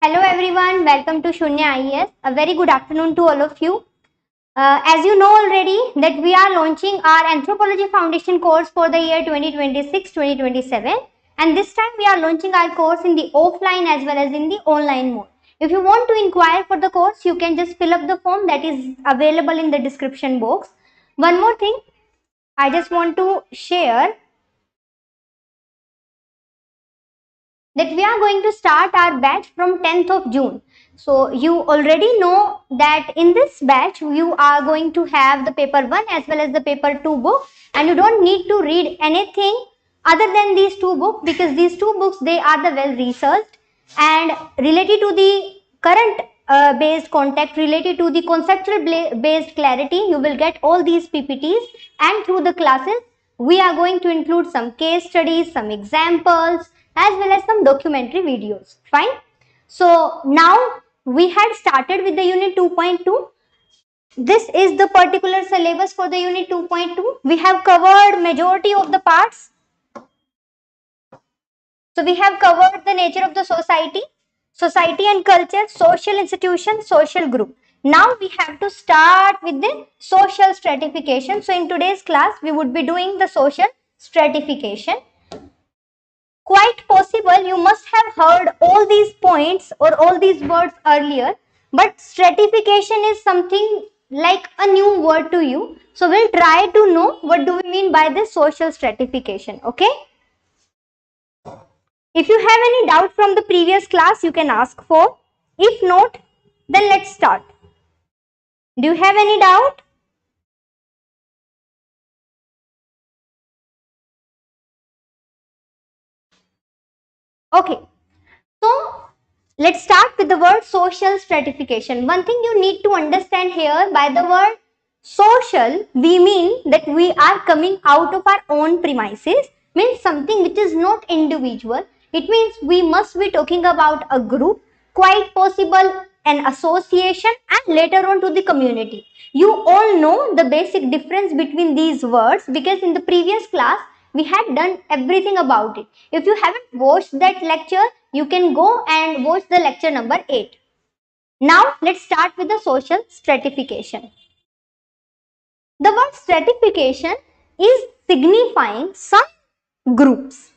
Hello everyone, welcome to Sunya IAS. A very good afternoon to all of you. As you know already that we are launching our Anthropology Foundation course for the year 2026-2027, and this time we are launching our course in the offline as well as in the online mode. If you want to inquire for the course, you can just fill up the form that is available in the description box. One more thing, I just want to share that we are going to start our batch from 10th of June. So you already know that in this batch you are going to have the paper 1 as well as the paper 2 book, and you don't need to read anything other than these two books, because these two books, they are the well researched and related to the current based context, related to the conceptual based clarity. You will get all these PPTs, and through the classes we are going to include some case studies, some examples, as well as some documentary videos. Fine. So now we had started with the unit 2.2. This is the particular syllabus for the unit 2.2. We have covered majority of the parts. So we have covered the nature of the society, society and culture, social institution, social group. Now we have to start with the social stratification. So in today's class, we would be doing the social stratification. Quite possible you must have heard all these points or all these words earlier, but stratification is something like a new word to you. So we'll try to know what do we mean by this social stratification. Okay. If you have any doubt from the previous class, you can ask for. If not, then let's start. Do you have any doubt? Okay. So let's start with the word social stratification. One thing you need to understand here, by the word social, we mean that we are coming out of our own premises, means something which is not individual. It means we must be talking about a group, quite possible an association, and later on to the community. You all know the basic difference between these words, because in the previous class we had done everything about it. If you haven't watched that lecture, you can go and watch the lecture number 8. Now let's start with the social stratification. The word stratification is signifying some groups.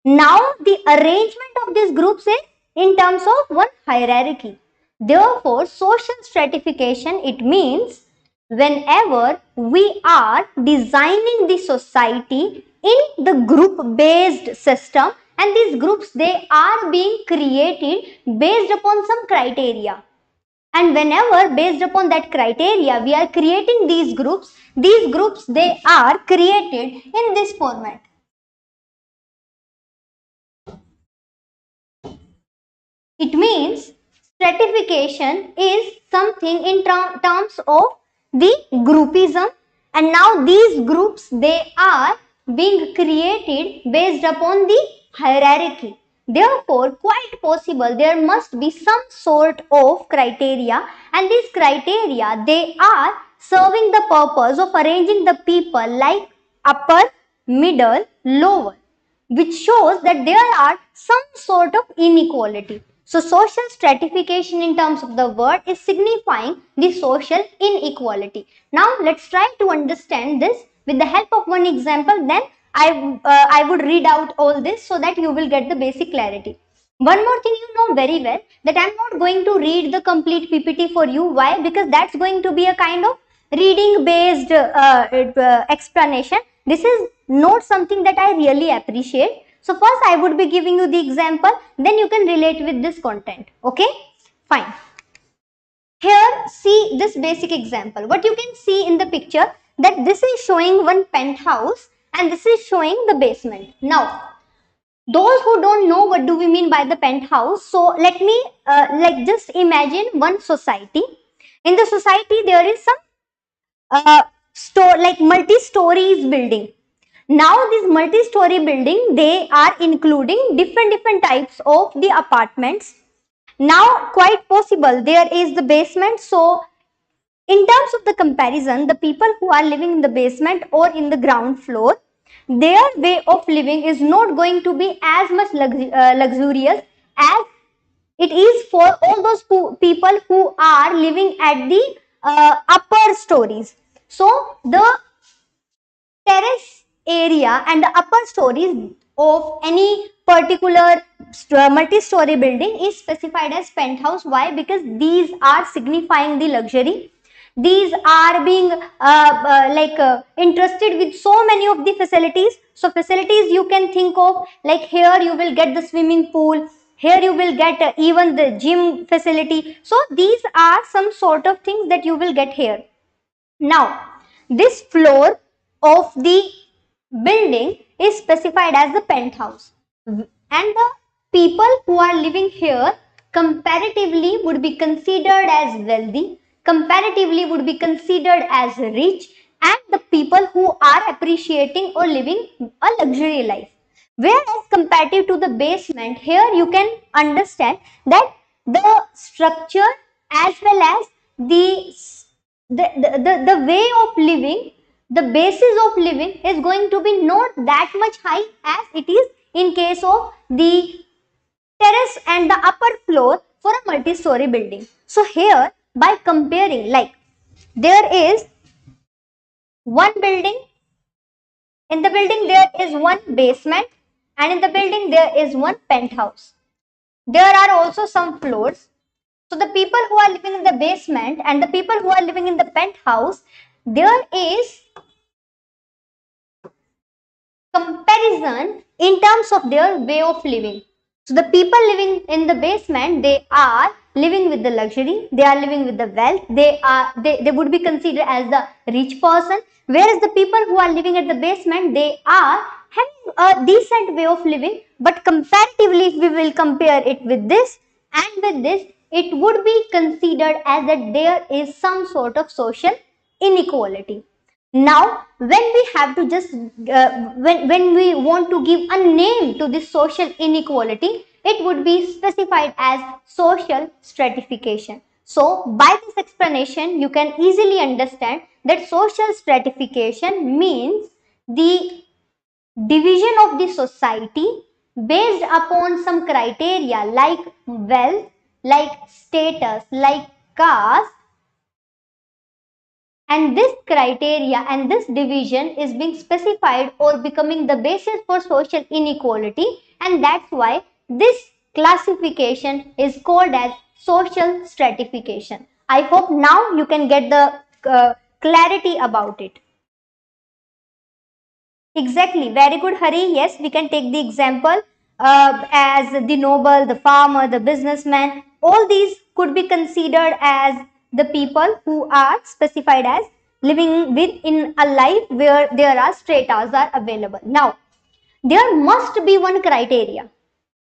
Now the arrangement of these groups is in terms of one hierarchy. Therefore, social stratification, it means whenever we are designing the society in the group based system, and these groups, they are being created based upon some criteria, and whenever based upon that criteria we are creating these groups, they are created in this format. It means stratification is something in terms of the groupism, and now these groups, they are being created based upon the hierarchy. Therefore, quite possible there must be some sort of criteria, and these criteria, they are serving the purpose of arranging the people like upper, middle, lower, which shows that there are some sort of inequality. So social stratification in terms of the word is signifying the social inequality. Now let's try to understand this with the help of one example. Then I would read out all this so that you will get the basic clarity. One more thing, you know very well that I'm not going to read the complete PPT for you. Why? Because that's going to be a kind of reading based explanation. This is not something that I really appreciate. So first I would be giving you the example, then you can relate with this content. Okay, fine. Here, see this basic example. What you can see in the picture, that this is showing one penthouse and this is showing the basement. Now, those who don't know what do we mean by the penthouse, so let me just imagine one society. In the society, there is some multi-stories building. Now this multi-story building, they are including different types of the apartments. Now quite possible there is the basement. So in terms of the comparison, the people who are living in the basement or in the ground floor, their way of living is not going to be as much luxurious as It is for all those people who are living at the upper stories. So the terrace area and the upper stories of any particular multi-story building is specified as penthouse. Why? Because these are signifying the luxury. These are being interested with so many of the facilities. So facilities you can think of, like here you will get the swimming pool, here you will get even the gym facility. So these are some sort of things that you will get here. Now, this floor of the building is specified as the penthouse, and the people who are living here comparatively would be considered as wealthy, comparatively would be considered as rich, and the people who are appreciating or living a luxury life. Whereas comparative to the basement, here you can understand that the structure as well as the way of living, the basis of living is going to be not that much high as it is in case of the terrace and the upper floor for a multi-story building. So here by comparing, like there is one building, in the building there is one basement, and in the building there is one penthouse. There are also some floors. So the people who are living in the basement and the people who are living in the penthouse, there is comparison in terms of their way of living. So the people living in the basement, they are living with the luxury, they are living with the wealth, they would be considered as the rich person, whereas the people who are living at the basement, they are having a decent way of living, but comparatively if we will compare it with this and with this, it would be considered as that there is some sort of social inequality. Now, when we have to just, when we want to give a name to this social inequality, it would be specified as social stratification. So, by this explanation, you can easily understand that social stratification means the division of the society based upon some criteria like wealth, like status, like caste, and this criteria and this division is being specified or becoming the basis for social inequality, and that's why this classification is called as social stratification. I hope now you can get the clarity about it. Exactly, very good, Hari. Yes, we can take the example as the noble, the farmer, the businessman. All these could be considered as the people who are specified as living within a life where there are stratas are available. Now, there must be one criteria.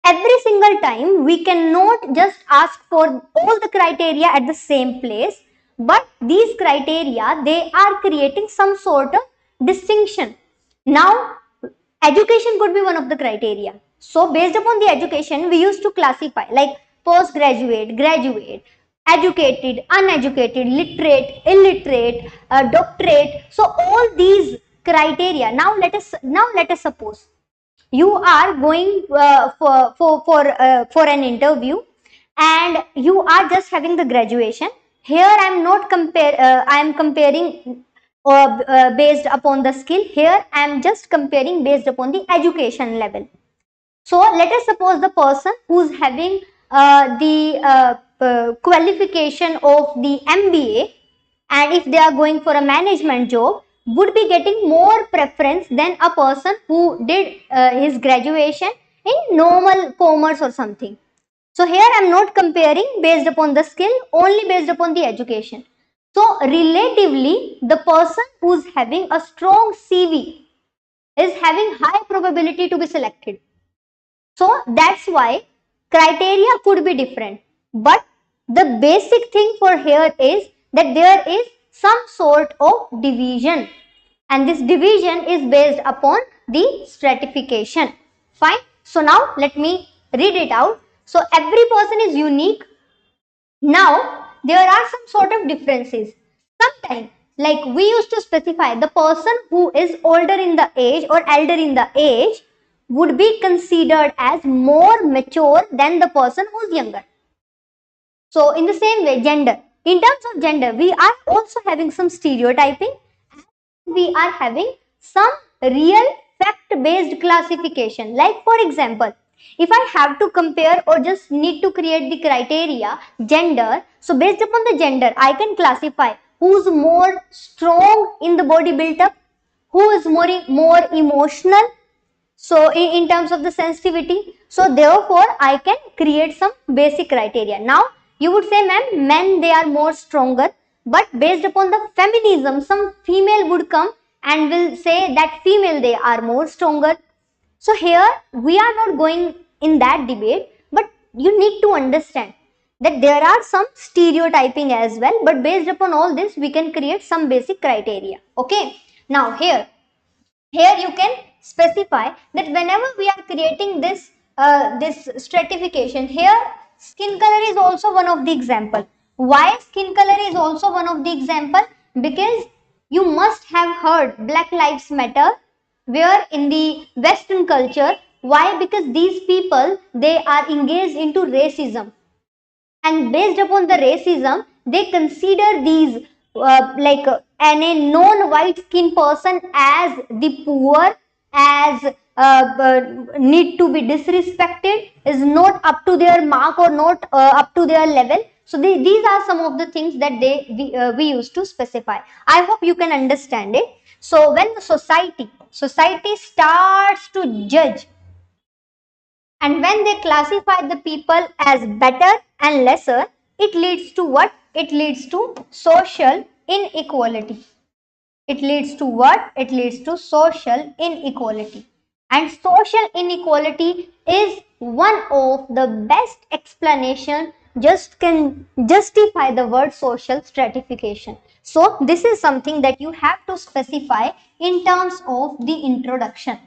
Every single time we cannot just ask for all the criteria at the same place, but these criteria, they are creating some sort of distinction. Now, education could be one of the criteria. So based upon the education, we used to classify like postgraduate, graduate, educated, uneducated, literate, illiterate, doctorate. So all these criteria. Now let us suppose you are going for an interview and you are just having the graduation. Here I am not I am comparing based upon the skill. Here I am just comparing based upon the education level. So let us suppose the person who is having the qualification of the MBA, and if they are going for a management job, would be getting more preference than a person who did his graduation in normal commerce or something. So here I am not comparing based upon the skill, only based upon the education. So relatively, the person who is having a strong CV is having high probability to be selected. So that's why criteria could be different. But the basic thing for here is that there is some sort of division, and this division is based upon the stratification. Fine. So now let me read it out. So every person is unique. Now there are some sort of differences. Sometimes, like we used to specify, the person who is older in the age or elder in the age would be considered as more mature than the person who is younger. So in the same way, gender. In terms of gender, we are also having some stereotyping. We are having some real fact-based classification. Like for example, if I have to compare or just need to create the criteria, gender, so based upon the gender, I can classify who's more strong in the body build-up, who is more emotional, so in terms of the sensitivity. So therefore I can create some basic criteria. Now you would say, ma'am, men they are more stronger, but based upon the feminism, some female would come and will say that female they are more stronger. So here we are not going in that debate, but you need to understand that there are some stereotyping as well, but based upon all this we can create some basic criteria. Okay, now here you can specify that whenever we are creating this stratification, here skin color is also one of the example. Why skin color is also one of the example? Because you must have heard Black Lives Matter, where in the Western culture, why? Because these people they are engaged into racism, and based upon the racism they consider these a non-white skin person as the poor, as need to be disrespected, is not up to their mark or not up to their level. So these are some of the things that we used to specify. I hope you can understand it. So when the society starts to judge, and when they classify the people as better and lesser, it leads to what? It leads to social inequality. It leads to what? It leads to social inequality. And social inequality is one of the best explanation just can justify the word social stratification. So this is something that you have to specify in terms of the introduction.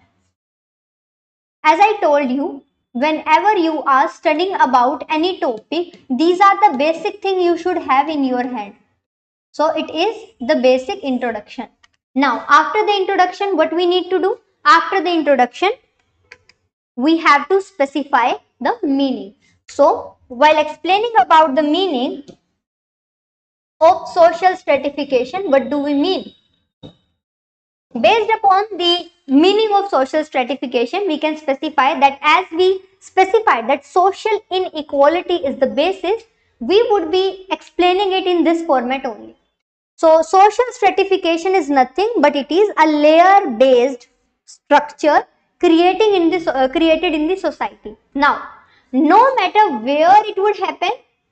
As I told you, whenever you are studying about any topic, these are the basic things you should have in your head. So it is the basic introduction. Now, after the introduction, what we need to do? After the introduction, we have to specify the meaning. So, while explaining about the meaning of social stratification, what do we mean? Based upon the meaning of social stratification, we can specify that as we specified that social inequality is the basis, we would be explaining it in this format only. So, social stratification is nothing but it is a layer based structure created in the society. Now, no matter where it would happen,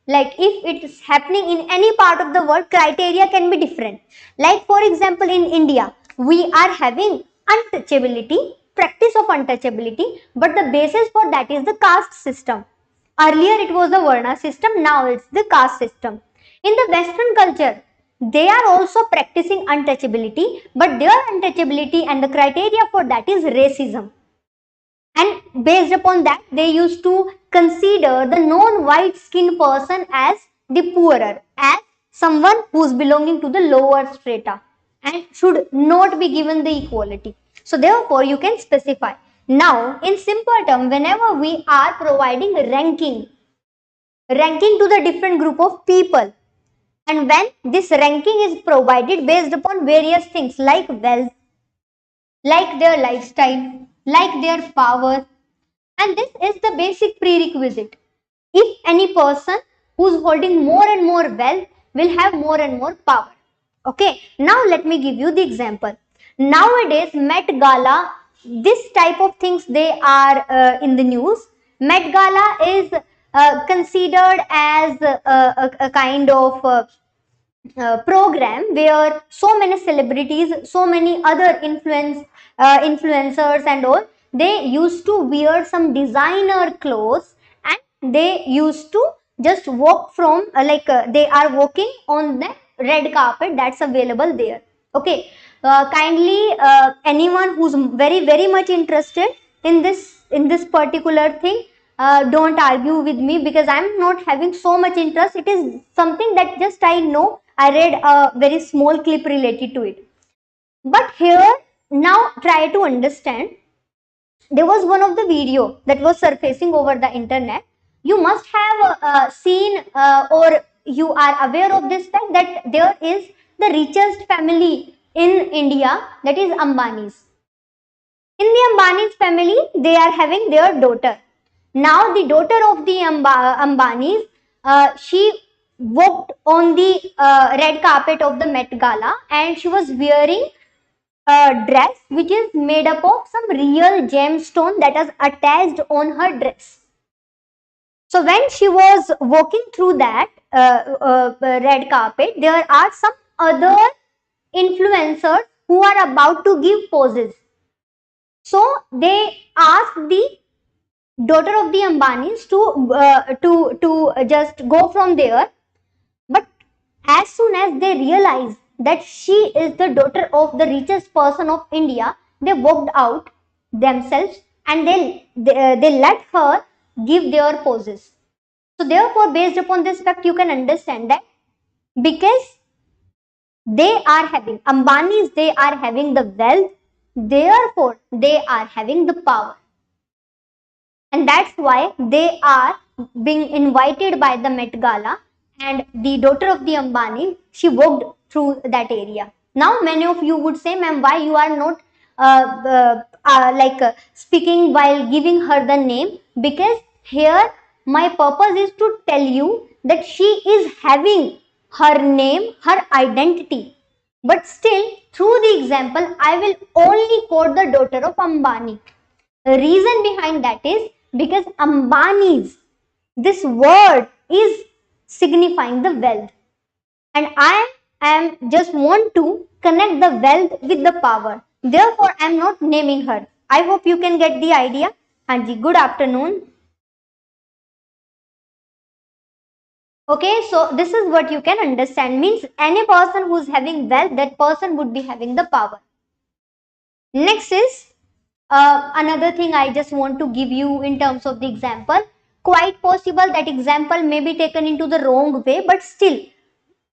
like if it is happening in any part of the world, criteria can be different. Like for example, in India, we are having untouchability, practice of untouchability, but the basis for that is the caste system. Earlier it was the Varna system, now it's the caste system. In the Western culture, they are also practicing untouchability, but their untouchability and the criteria for that is racism. And based upon that, they used to consider the non-white skin person as the poorer, as someone who is belonging to the lower strata and should not be given the equality. So therefore, you can specify. Now, in simple term, whenever we are providing ranking to the different group of people, and when this ranking is provided based upon various things like wealth, like their lifestyle, like their power, and this is the basic prerequisite. If any person who is holding more and more wealth will have more and more power. Okay, now let me give you the example. Nowadays, Met Gala, this type of things they are in the news. Met Gala is considered as a kind of program where so many celebrities, so many other influencers and all, they used to wear some designer clothes, and they used to just walk from they are walking on the red carpet that's available there. Okay, kindly anyone who's very much interested in this particular thing, don't argue with me, because I'm not having so much interest. It is something that just I know. I read a very small clip related to it. But here, now try to understand. There was one of the video that was surfacing over the internet. you must have seen or you are aware of this fact that there is the richest family in India, that is Ambani's. In the Ambani's family, they are having their daughter. Now the daughter of the Ambani's, she walked on the red carpet of the Met Gala, and she was wearing a dress which is made up of some real gemstone that is attached on her dress. So when she was walking through that red carpet, there are some other influencers who are about to give poses. So they asked the daughter of the Ambanis to just go from there. But as soon as they realized that she is the daughter of the richest person of India, they walked out themselves and they let her give their poses. So therefore, based upon this fact, you can understand that because they are having Ambanis, they are having the wealth, therefore they are having the power. And that's why they are being invited by the Met Gala, and the daughter of the Ambani, she walked through that area. Now many of you would say, ma'am, why you are not speaking while giving her the name? Because here my purpose is to tell you that she is having her name, her identity. But still, through the example, I will only quote the daughter of Ambani. The reason behind that is because Ambani's, this word is signifying the wealth. And I am just want to connect the wealth with the power. Therefore, I am not naming her. I hope you can get the idea. Hanji, good afternoon. Okay, so this is what you can understand. Means any person who is having wealth, that person would be having the power. Next is another thing I just want to give you in terms of the example. Quite possible that example may be taken into the wrong way, but still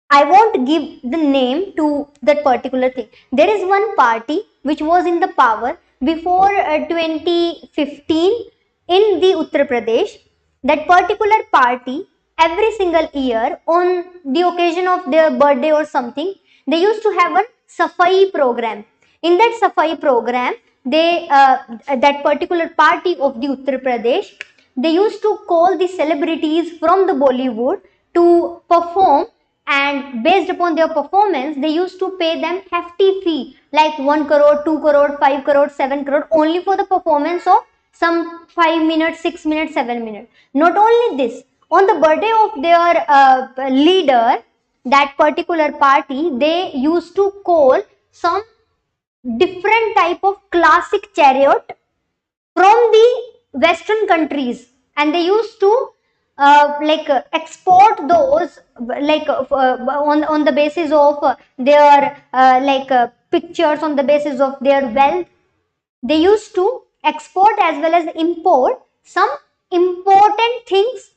I won't give the name to that particular thing. There is one party which was in the power before 2015 in the Uttar Pradesh. That particular party, every single year on the occasion of their birthday or something, they used to have a Safai program. In that Safai program, that particular party of the Uttar Pradesh, they used to call the celebrities from the Bollywood to perform, and based upon their performance they used to pay them hefty fee like 1 crore, 2 crore, 5 crore, 7 crore only for the performance of some 5 minutes, 6 minutes, 7 minutes. Not only this, on the birthday of their leader, that particular party, they used to call some different type of classic chariot from the western countries, and they used to export those on the basis of their pictures, on the basis of their wealth. They used to export as well as import some important things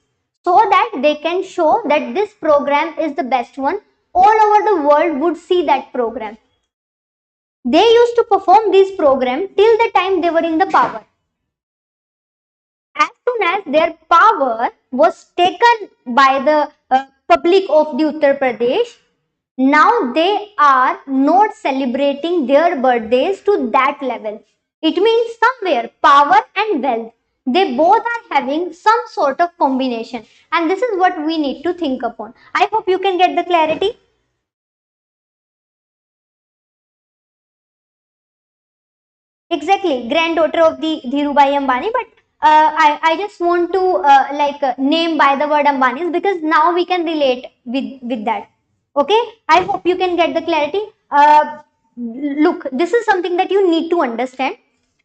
so that they can show that this program is the best one. All over the world would see that program. They used to perform this program till the time they were in the power. As soon as their power was taken by the public of the Uttar Pradesh, now they are not celebrating their birthdays to that level. It means somewhere power and wealth, they both are having some sort of combination, and this is what we need to think upon. I hope you can get the clarity. Exactly, granddaughter of the Dhirubhai Ambani, but I just want to name by the word Ambanis because now we can relate with that. Okay, I hope you can get the clarity. Look, this is something that you need to understand.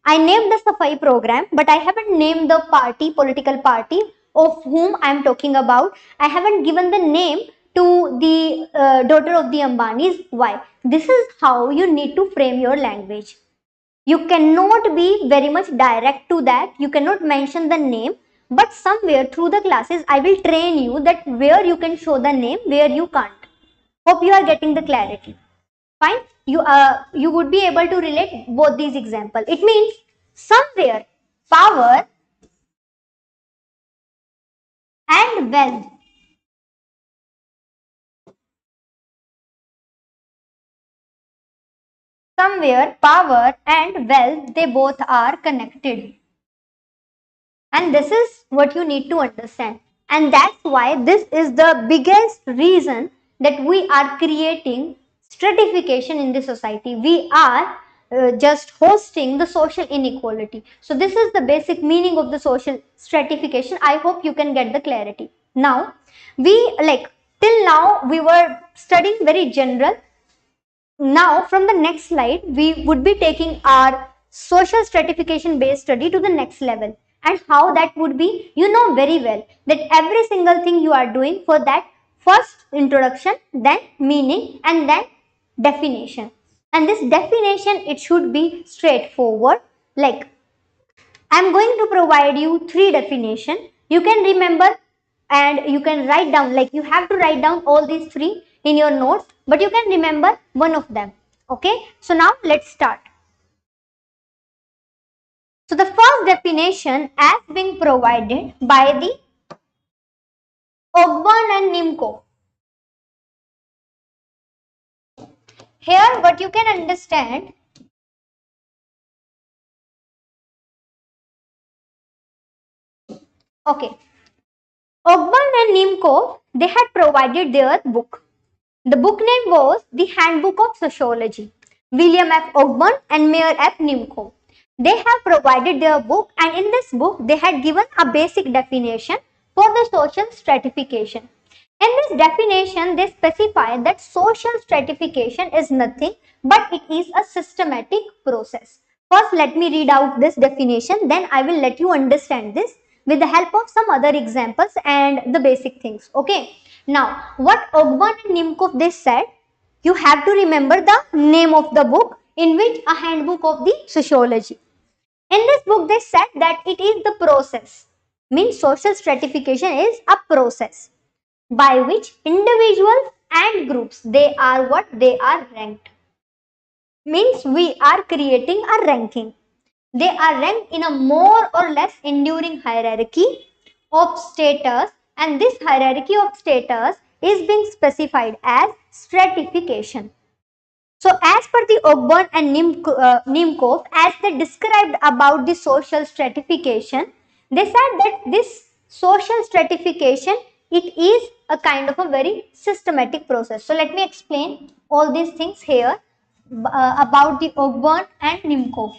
I named the Safai program, but I haven't named the party, political party of whom I am talking about. I haven't given the name to the daughter of the Ambanis. Why? This is how you need to frame your language. You cannot be very much direct to that. You cannot mention the name, but somewhere through the classes, I will train you that where you can show the name, where you can't. Hope you are getting the clarity. Fine. You would be able to relate both these examples. It means somewhere power and wealth. Somewhere power and wealth, they both are connected. And this is what you need to understand. And that's why this is the biggest reason that we are creating stratification in the society. We are just hosting the social inequality. So this is the basic meaning of the social stratification. I hope you can get the clarity. Now, till now we were studying very general. Now, from the next slide, we would be taking our social stratification based study to the next level. And how that would be, you know very well that every single thing you are doing for that, first introduction, then meaning, and then definition. And this definition, it should be straightforward. Like, I'm going to provide you three definition. You can remember and you can write down, like you have to write down all these three in your notes, but you can remember one of them. Okay, so now let's start. So the first definition as being provided by the Ogburn and Nimco. Here what you can understand, okay, Ogburn and Nimco, they had provided their book. The book name was The Handbook of Sociology. William F. Ogburn and Mayor F. Nimco. They have provided their book, and in this book they had given a basic definition for the social stratification. In this definition, they specify that social stratification is nothing but it is a systematic process. First, let me read out this definition, then I will let you understand this with the help of some other examples and the basic things. Okay. Now, what Ogburn and Nimco they said, you have to remember the name of the book, in which a handbook of the sociology. In this book, they said that it is the process, means social stratification is a process by which individuals and groups, they are what? They are ranked. Means we are creating a ranking. They are ranked in a more or less enduring hierarchy of status, and this hierarchy of status is being specified as stratification. So as per the Ogburn and Nimco, as they described about the social stratification, they said that this social stratification, it is a kind of a very systematic process. So let me explain all these things here about the Ogburn and Nimco.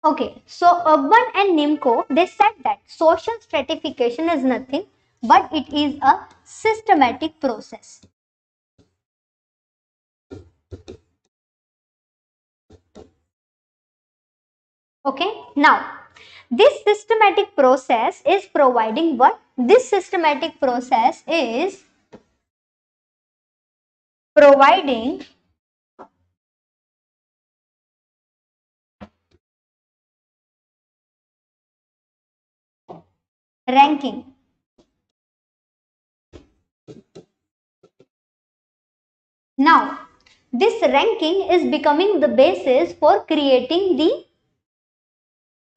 Okay, so Urban and Nimco, they said that social stratification is nothing but it is a systematic process. Okay, now this systematic process is providing what? This systematic process is providing ranking. Now, this ranking is becoming the basis for creating the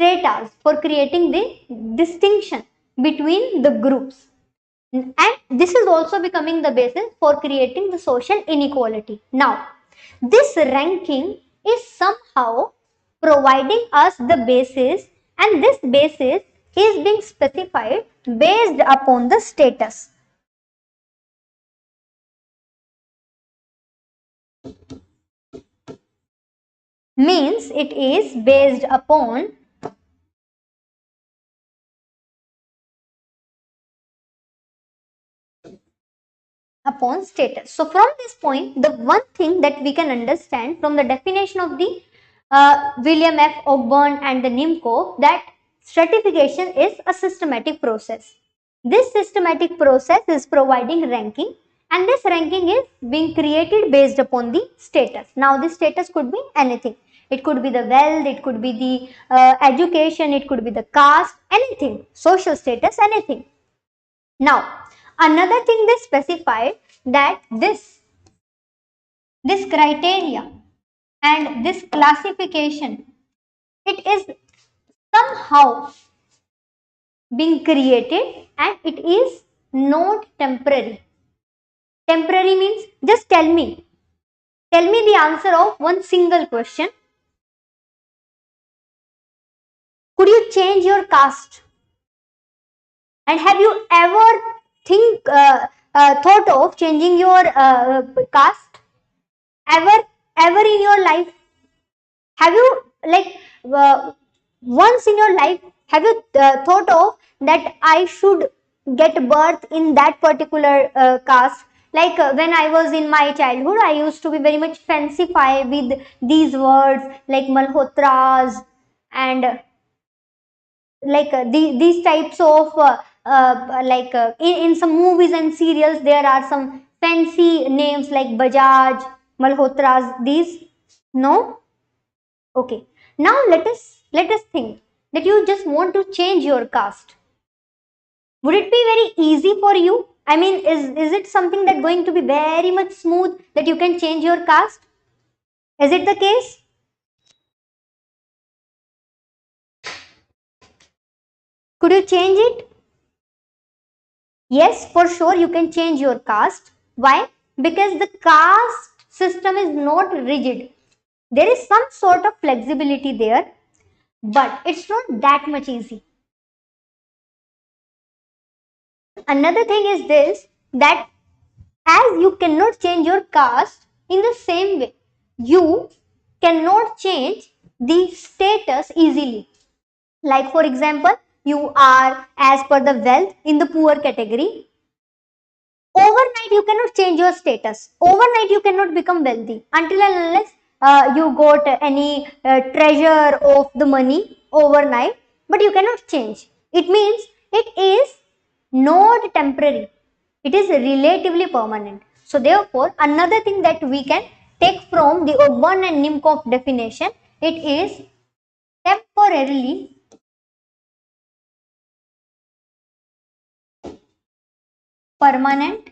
strata, for creating the distinction between the groups. And this is also becoming the basis for creating the social inequality. Now, this ranking is somehow providing us the basis, and this basis is being specified based upon the status. Means it is based upon status. So from this point, the one thing that we can understand from the definition of the William F. Ogburn and the Nimco, that stratification is a systematic process. This systematic process is providing ranking, and this ranking is being created based upon the status. Now this status could be anything. It could be the wealth, it could be the education, it could be the caste, anything, social status, anything. Now another thing they specified that this criteria and this classification, it is somehow being created and it is not temporary. Temporary means just tell me the answer of one single question. Could you change your caste? And have you ever thought of changing your caste? Ever in your life? Have you once in your life have you thought of that I should get birth in that particular caste? Like when I was in my childhood, I used to be very much fancify with these words like malhotras and these types of in some movies and serials there are some fancy names like Bajaj, Malhotras, these. No? Okay. Now let us think that you just want to change your caste. Would it be very easy for you? I mean, is it something that going to be very much smooth that you can change your caste? Is it the case? Could you change it? Yes, for sure you can change your caste. Why? Because the caste system is not rigid. There is some sort of flexibility there, but it's not that much easy. Another thing is this, that as you cannot change your caste, in the same way, you cannot change the status easily. Like for example, you are as per the wealth in the poor category. Overnight you cannot change your status. Overnight you cannot become wealthy until and unless you got any treasure of the money overnight, but you cannot change. It means it is not temporary. It is relatively permanent. So therefore, another thing that we can take from the Ogburn and Nimcoff definition, it is temporarily permanent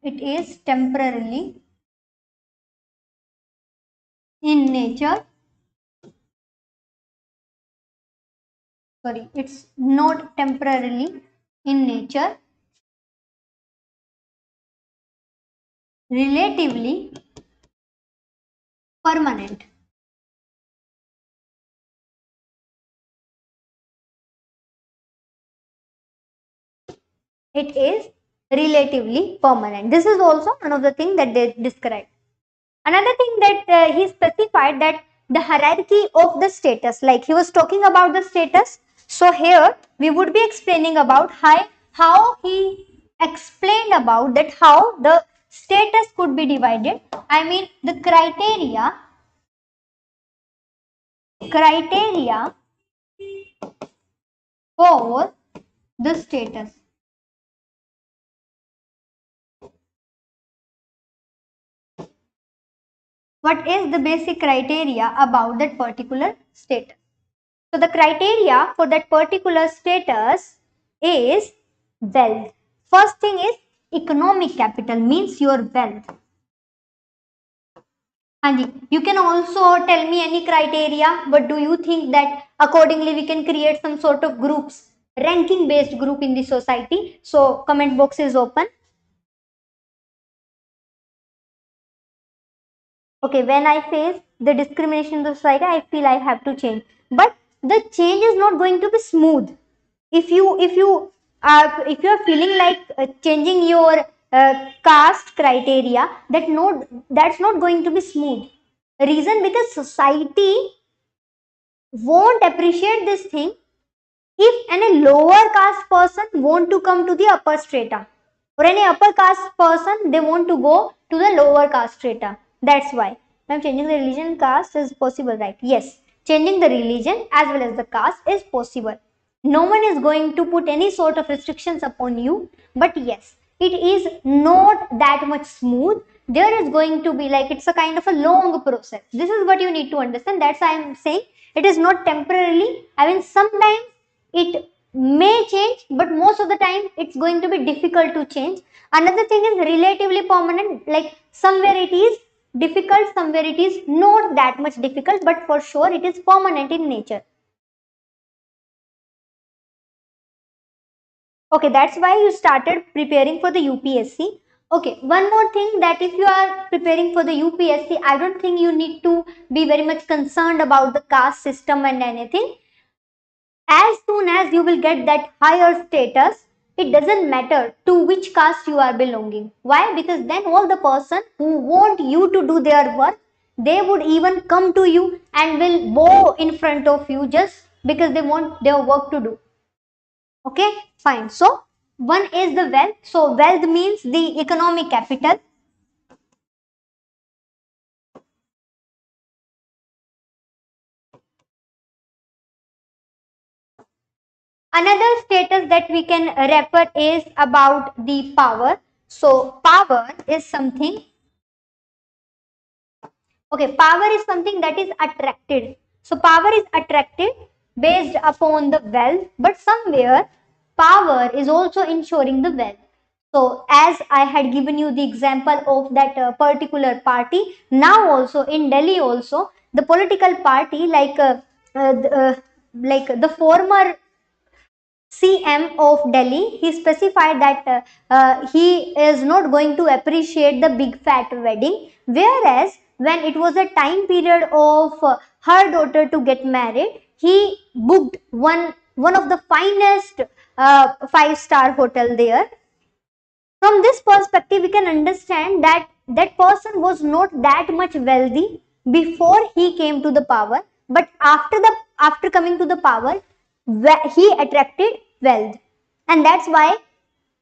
it is temporarily in nature. Sorry, it's not temporarily in nature, relatively permanent. It is relatively permanent. This is also one of the things that they describe. Another thing that he specified, that the hierarchy of the status, like he was talking about the status. So here we would be explaining about how he explained about that how the status could be divided. I mean the criteria for the status. What is the basic criteria about that particular status? So the criteria for that particular status is wealth. First thing is economic capital, means your wealth. Anji, you can also tell me any criteria, but do you think that accordingly we can create some sort of groups, ranking based group in the society? So comment box is open. Okay, when I face the discrimination in the society, I feel I have to change. But the change is not going to be smooth. If you are feeling like changing your caste criteria, that's not going to be smooth. Reason, because society won't appreciate this thing if any lower caste person want to come to the upper strata, or any upper caste person they want to go to the lower caste strata. That's why I'm changing the religion caste is possible, right? Yes, changing the religion as well as the caste is possible. No one is going to put any sort of restrictions upon you, but yes, it is not that much smooth. There is going to be like, it's a kind of a long process. This is what you need to understand. That's why I am saying it is not temporarily. I mean, sometimes it may change, but most of the time it's going to be difficult to change. Another thing is relatively permanent, like somewhere it is difficult, somewhere it is not that much difficult, but for sure it is permanent in nature. Okay, that's why you started preparing for the UPSC. Okay, one more thing, that if you are preparing for the UPSC, I don't think you need to be very much concerned about the caste system and anything. As soon as you will get that higher status, it doesn't matter to which caste you are belonging. Why? Because then all the person who want you to do their work, they would even come to you and will bow in front of you just because they want their work to do. Okay, fine. So one is the wealth. So wealth means the economic capital. Another status that we can refer is about the power. So power is something, okay, power is something that is attracted. So power is attracted based upon the wealth, but somewhere power is also ensuring the wealth. So as I had given you the example of that particular party, now also in Delhi also, the political party like the former CM of Delhi, he specified that he is not going to appreciate the big fat wedding, whereas when it was a time period of her daughter to get married, he booked one of the finest five-star hotel there. From this perspective, we can understand that that person was not that much wealthy before he came to the power, but after coming to the power, he attracted wealth, and that's why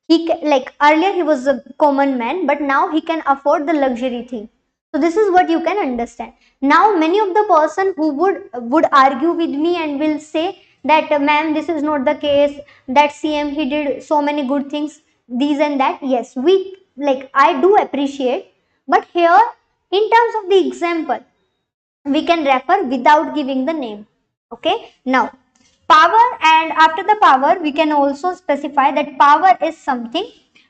like earlier he was a common man, but now he can afford the luxury thing. So this is what you can understand. Now many of the person who would argue with me and will say that ma'am, this is not the case, that CM, he did so many good things, these and that. Yes, we like, I do appreciate, but here in terms of the example, we can refer without giving the name. Okay, now power, and after the power we can also specify that power is something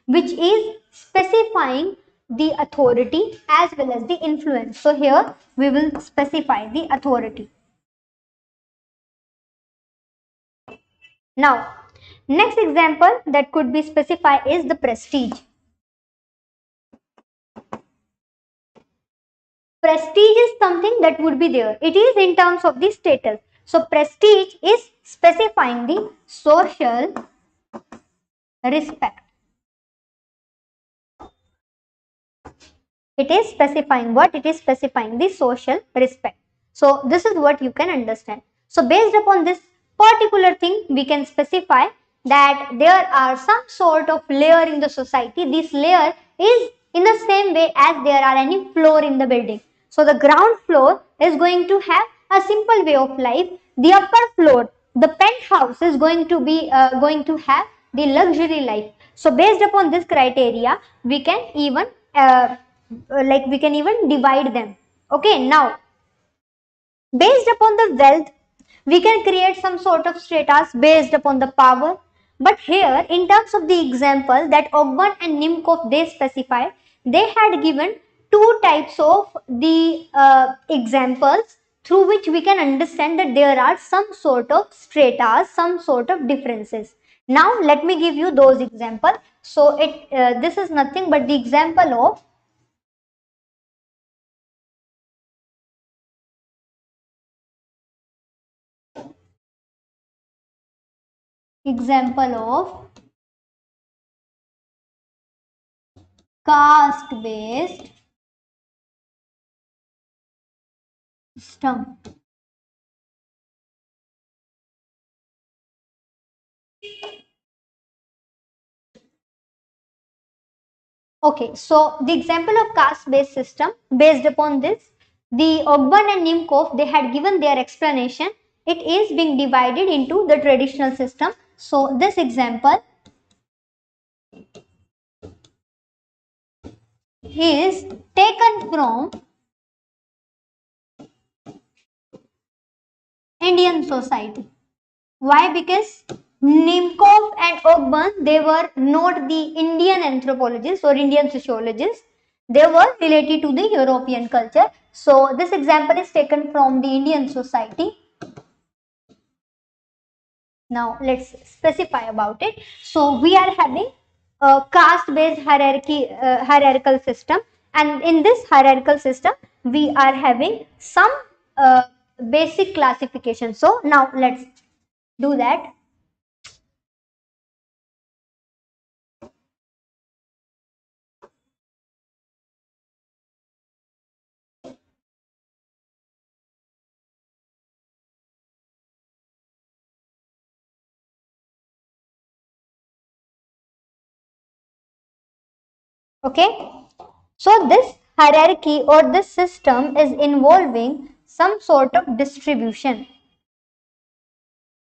which is specifying the authority as well as the influence. So here we will specify the authority. Now next example that could be specified is the prestige. Prestige is something that would be there. It is in terms of the status. So prestige is specifying the social respect. It is specifying what? It is specifying the social respect. So this is what you can understand. So based upon this particular thing, we can specify that there are some sort of layer in the society. This layer is in the same way as there are any floor in the building. So the ground floor is going to have a simple way of life. The upper floor, the penthouse, is going to be going to have the luxury life. So based upon this criteria, we can even we can even divide them. Okay, now based upon the wealth, we can create some sort of status based upon the power. But here, in terms of the example that Ogban and Nimkov they specified, they had given two types of the examples through which we can understand that there are some sort of strata, some sort of differences. Now, let me give you those examples. So, this is nothing but the example of caste-based system. Okay, so the example of caste-based system, based upon this, the urban and Nimkov, they had given their explanation. It is being divided into the traditional system. So this example is taken from Indian society. Why? Because Nimkov and Ogban, they were not the Indian anthropologists or Indian sociologists. They were related to the European culture. So this example is taken from the Indian society. Now let's specify about it. So we are having a caste-based hierarchical system, and in this hierarchical system, we are having some uh, basic classification. So now let's do that. Okay. So this hierarchy or this system is involving some sort of distribution.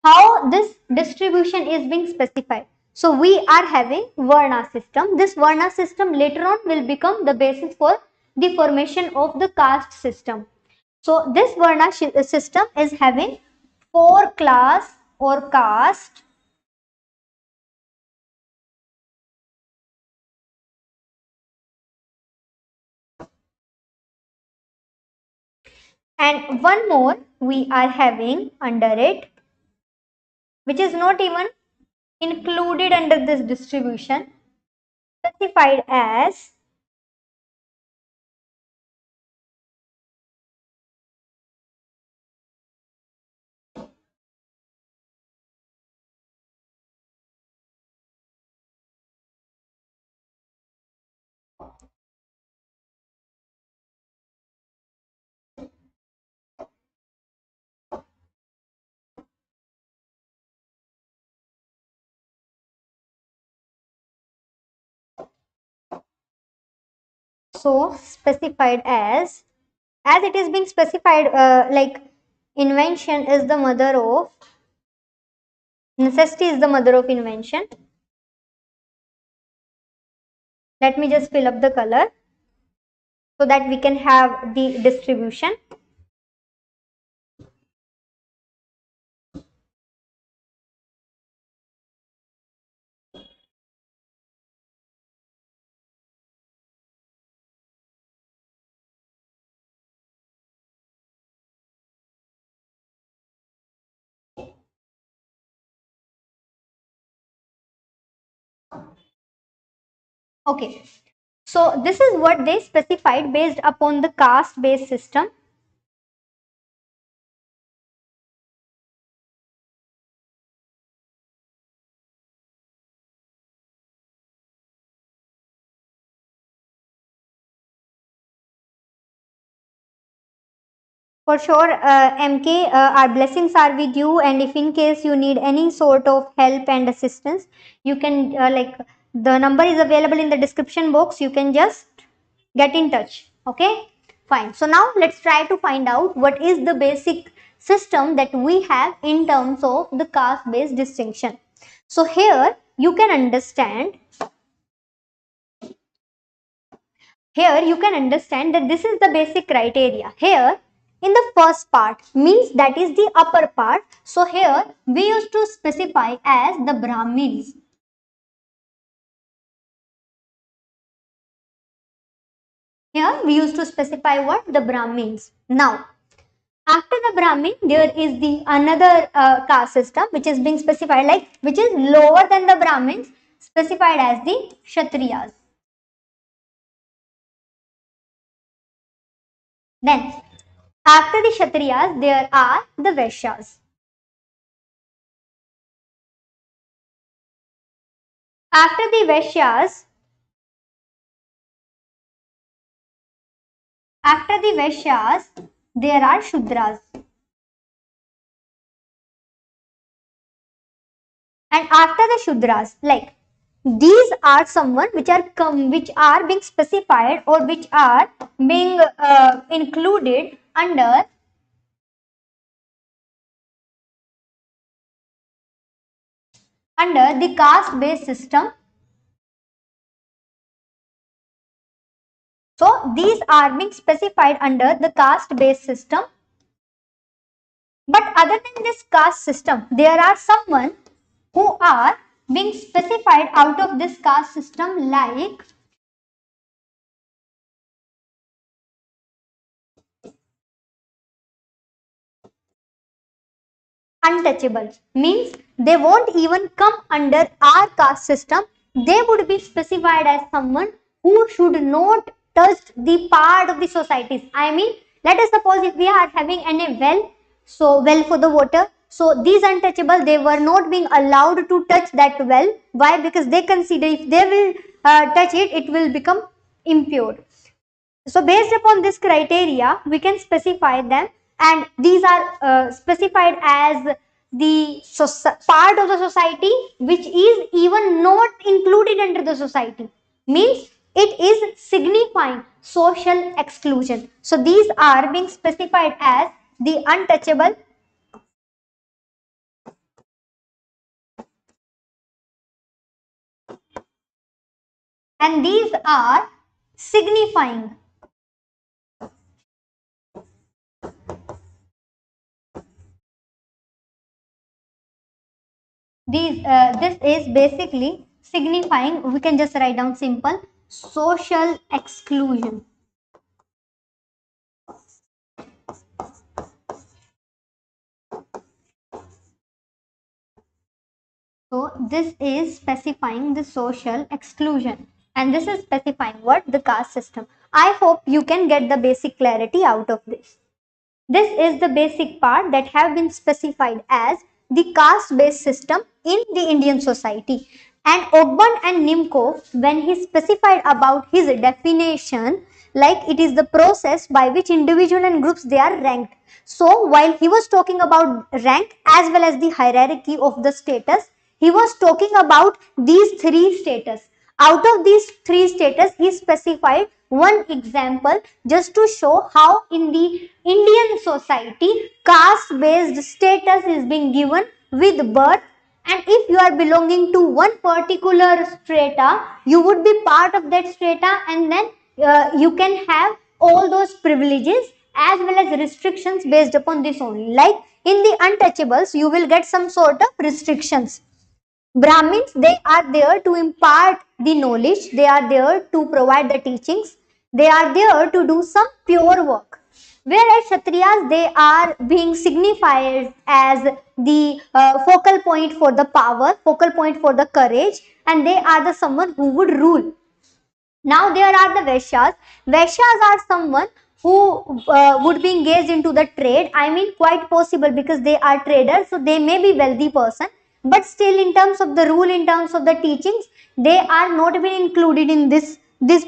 How this distribution is being specified? So we are having Varna system. This Varna system later on will become the basis for the formation of the caste system. So this Varna system is having 4 class or caste, and one more we are having under it, which is not even included under this distribution, specified as specified as it is being specified, like invention is the mother of necessity is the mother of invention. Let me just fill up the color so that we can have the distribution. Okay, so this is what they specified based upon the caste based system. For sure, MK, our blessings are with you, and if in case you need any sort of help and assistance, you can like the number is available in the description box. You can just get in touch. Okay, fine. So now let's try to find out what is the basic system that we have in terms of the caste based distinction. So here you can understand that this is the basic criteria. Here in the first part means that is the upper part. So here we used to specify as the Brahmins. Here we used to specify what? The Brahmins. Now after the Brahmin there is the another caste system which is being specified, like which is lower than the Brahmins, specified as the Kshatriyas. Then after the Kshatriyas there are the Vaishyas. After the Vaishyas, there are Shudras. And after the Shudras, like these are someone which are being specified or which are being included under the caste based system. So these are being specified under the caste based system. But other than this caste system, there are someone who are being specified out of this caste system, like untouchable. Means they won't even come under our caste system. They would be specified as someone who should not touch the part of the societies. I mean, let us suppose if we are having a well, so well for the water. So these untouchable, they were not being allowed to touch that well. Why? Because they consider if they will touch it, it will become impure. So based upon this criteria, we can specify them, and these are specified as the part of the society which is even not included under the society. Means it is signifying social exclusion. So these are being specified as the untouchable, and these are signifying this is basically signifying, we can just write down simple, social exclusion. So this is specifying the social exclusion, and this is specifying what? The caste system. I hope you can get the basic clarity out of this. This is the basic part that have been specified as the caste-based system in the Indian society. And Ogban and Nimkov, when he specified about his definition, like it is the process by which individual and groups they are ranked. So while he was talking about rank as well as the hierarchy of the status, he was talking about these three status. Out of these three status, he specified one example just to show how in the Indian society caste based status is being given with birth, and if you are belonging to one particular strata, you would be part of that strata, and then you can have all those privileges as well as restrictions based upon this only. Like in the untouchables, you will get some sort of restrictions. Brahmins, they are there to impart the knowledge, they are there to provide the teachings, they are there to do some pure work. Whereas Kshatriyas, they are being signified as the focal point for the power, focal point for the courage, and they are the someone who would rule. Now there are the Vaishyas. Vaishyas are someone who would be engaged into the trade. I mean, quite possible because they are traders, so they may be wealthy person, but still in terms of the rule, in terms of the teachings, they are not been included in this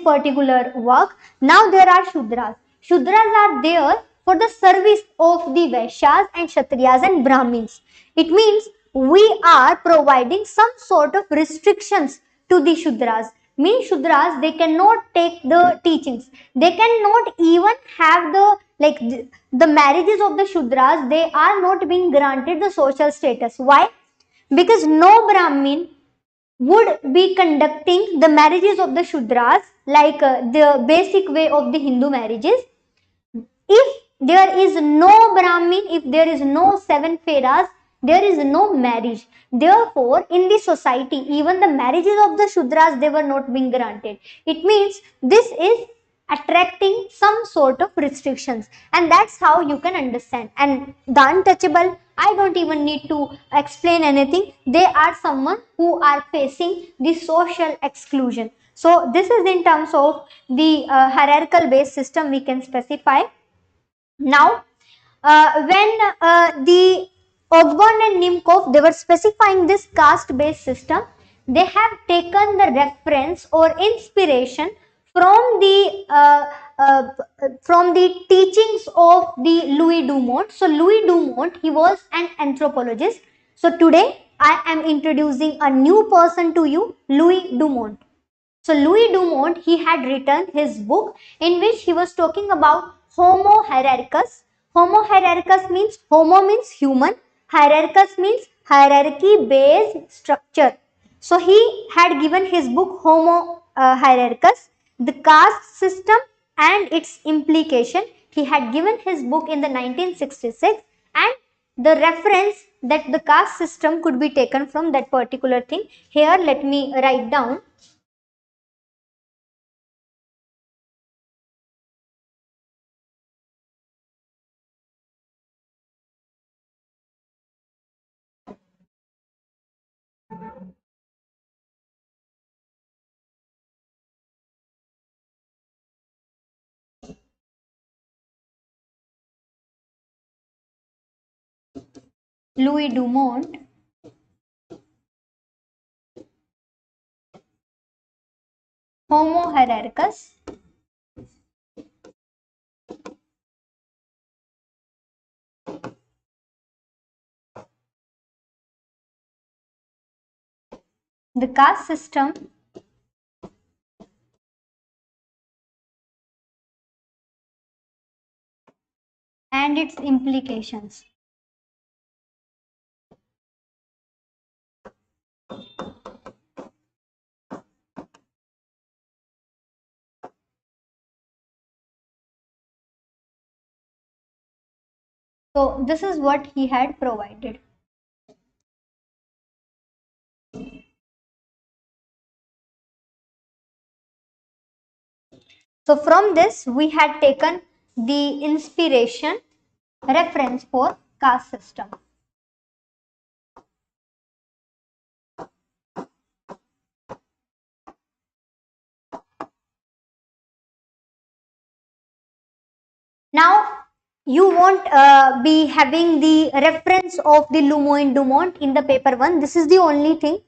particular work. Now there are Shudras. Shudras are there for the service of the Vaishyas and Kshatriyas and Brahmins. It means we are providing some sort of restrictions to the Shudras. Means Shudras, they cannot take the teachings. They cannot even have the marriages of the Shudras. They are not being granted the social status. Why? Because no Brahmin would be conducting the marriages of the Shudras like the basic way of the Hindu marriages. If there is no Brahmin, if there is no seven Feras, there is no marriage. Therefore, in the society, even the marriages of the Shudras, they were not being granted. It means this is attracting some sort of restrictions, and that's how you can understand. And the untouchable, I don't even need to explain anything. They are someone who are facing the social exclusion. So this is in terms of the hierarchical based system we can specify. Now, when the Ogban and Nimkov, they were specifying this caste-based system, they have taken the reference or inspiration from the teachings of the Louis Dumont. So Louis Dumont, he was an anthropologist. So today I am introducing a new person to you, Louis Dumont. So Louis Dumont, he had written his book in which he was talking about Homo hierarchus. Homo hierarchus means, homo means human, hierarchus means hierarchy based structure. So he had given his book Homo hierarchus, the caste system and its implication. He had given his book in the 1966, and the reference that the caste system could be taken from that particular thing. Here let me write down. Louis Dumont, Homo hierarchus, the caste system and its implications. So this is what he had provided. So from this we had taken the inspiration reference for caste system. Now you won't be having the reference of the Louis Dumont in the paper 1. This is the only thing.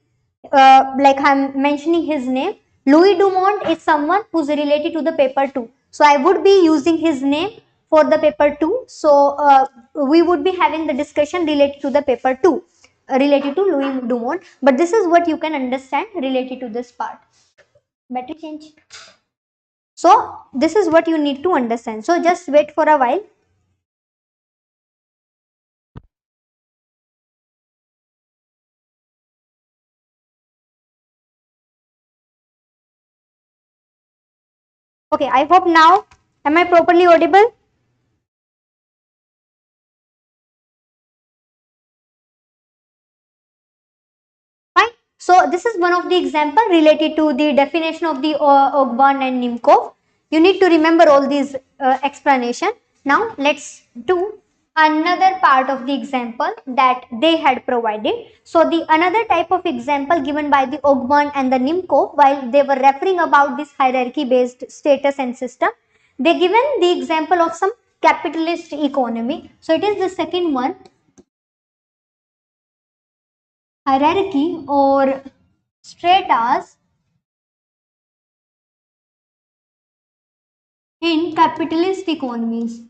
Like I'm mentioning his name. Louis Dumont is someone who's related to the paper 2. So I would be using his name for the paper 2. So we would be having the discussion related to the paper 2, related to Louis Dumont. But this is what you can understand related to this part. Battery change. So this is what you need to understand. So just wait for a while. Okay, I hope now, am I properly audible? Fine. So this is one of the example related to the definition of the Ogban and Nimkov. You need to remember all these explanation. Now let's do another part of the example that they had provided. So the another type of example given by the Ogban and the Nimkov, while they were referring about this hierarchy based status and system, they given the example of some capitalist economy. So it is the second one, hierarchy or stratas in capitalist economies.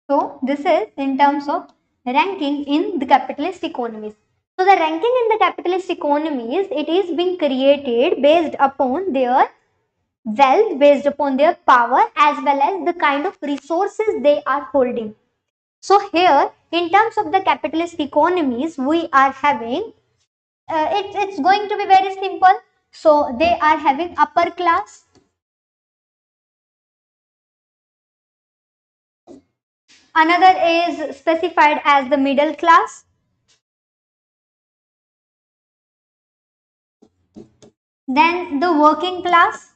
So this is in terms of ranking in the capitalist economies. So the ranking in the capitalist economies, it is being created based upon their wealth, based upon their power, as well as the kind of resources they are holding. So here in terms of the capitalist economies, we are having it's going to be very simple. So they are having upper class, another is specified as the middle class, then the working class,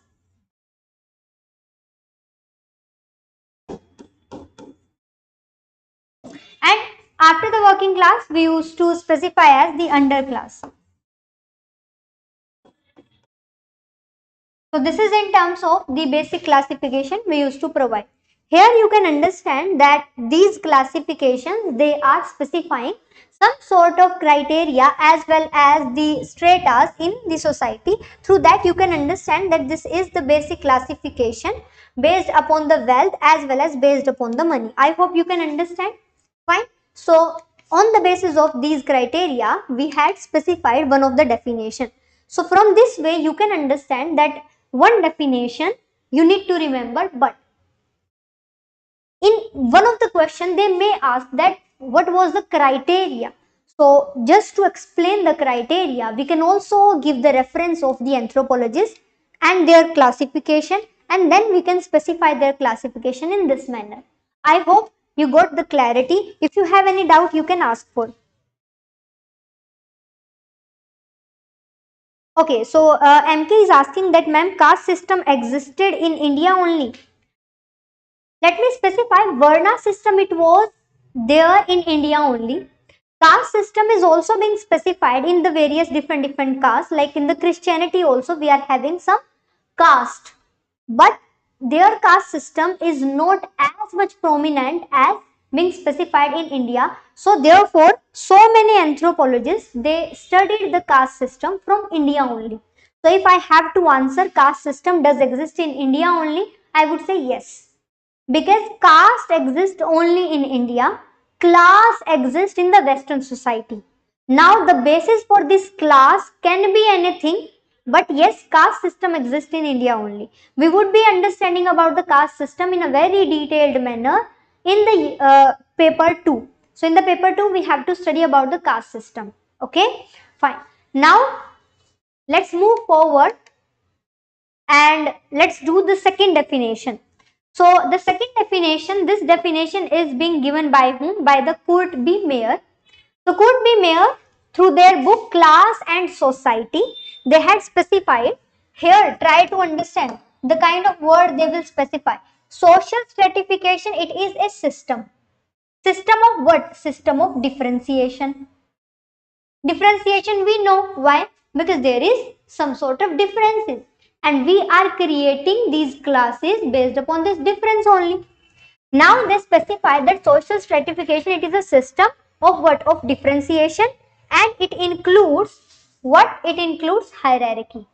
and after the working class we used to specify as the underclass. So this is in terms of the basic classification we used to provide. Here you can understand that these classifications, they are specifying some sort of criteria as well as the stratas in the society. Through that you can understand that this is the basic classification based upon the wealth as well as based upon the money. I hope you can understand. Fine. So on the basis of these criteria, we had specified one of the definition. So from this way you can understand that one definition you need to remember, but in one of the question they may ask that what was the criteria. So just to explain the criteria, we can also give the reference of the anthropologists and their classification, and then we can specify their classification in this manner. I hope you got the clarity. If you have any doubt, you can ask for. Okay, so MK is asking that ma'am, caste system existed in India only. Let me specify, Varna system, it was there in India only. Caste system is also being specified in the various different castes, like in the Christianity also we are having some caste, but their caste system is not as much prominent as being specified in India. So therefore, so many anthropologists, they studied the caste system from India only. So if I have to answer caste system does exist in India only, I would say yes. Because caste exists only in India, class exists in the Western society. Now the basis for this class can be anything, but yes, caste system exists in India only. We would be understanding about the caste system in a very detailed manner in the paper 2. So in the paper 2, we have to study about the caste system. Okay, fine. Now let's move forward and let's do the second definition. So the second definition, this definition is being given by whom? By the Kurt B. Meyer. So Kurt B. Meyer, through their book Class and Society, they had specified, here try to understand the kind of word they will specify. Social stratification, it is a system. System of what? System of differentiation. Differentiation we know. Why? Because there is some sort of differences and we are creating these classes based upon this difference only. Now they specify that social stratification, it is a system of what? Of differentiation, and it includes what? It includes hierarchy.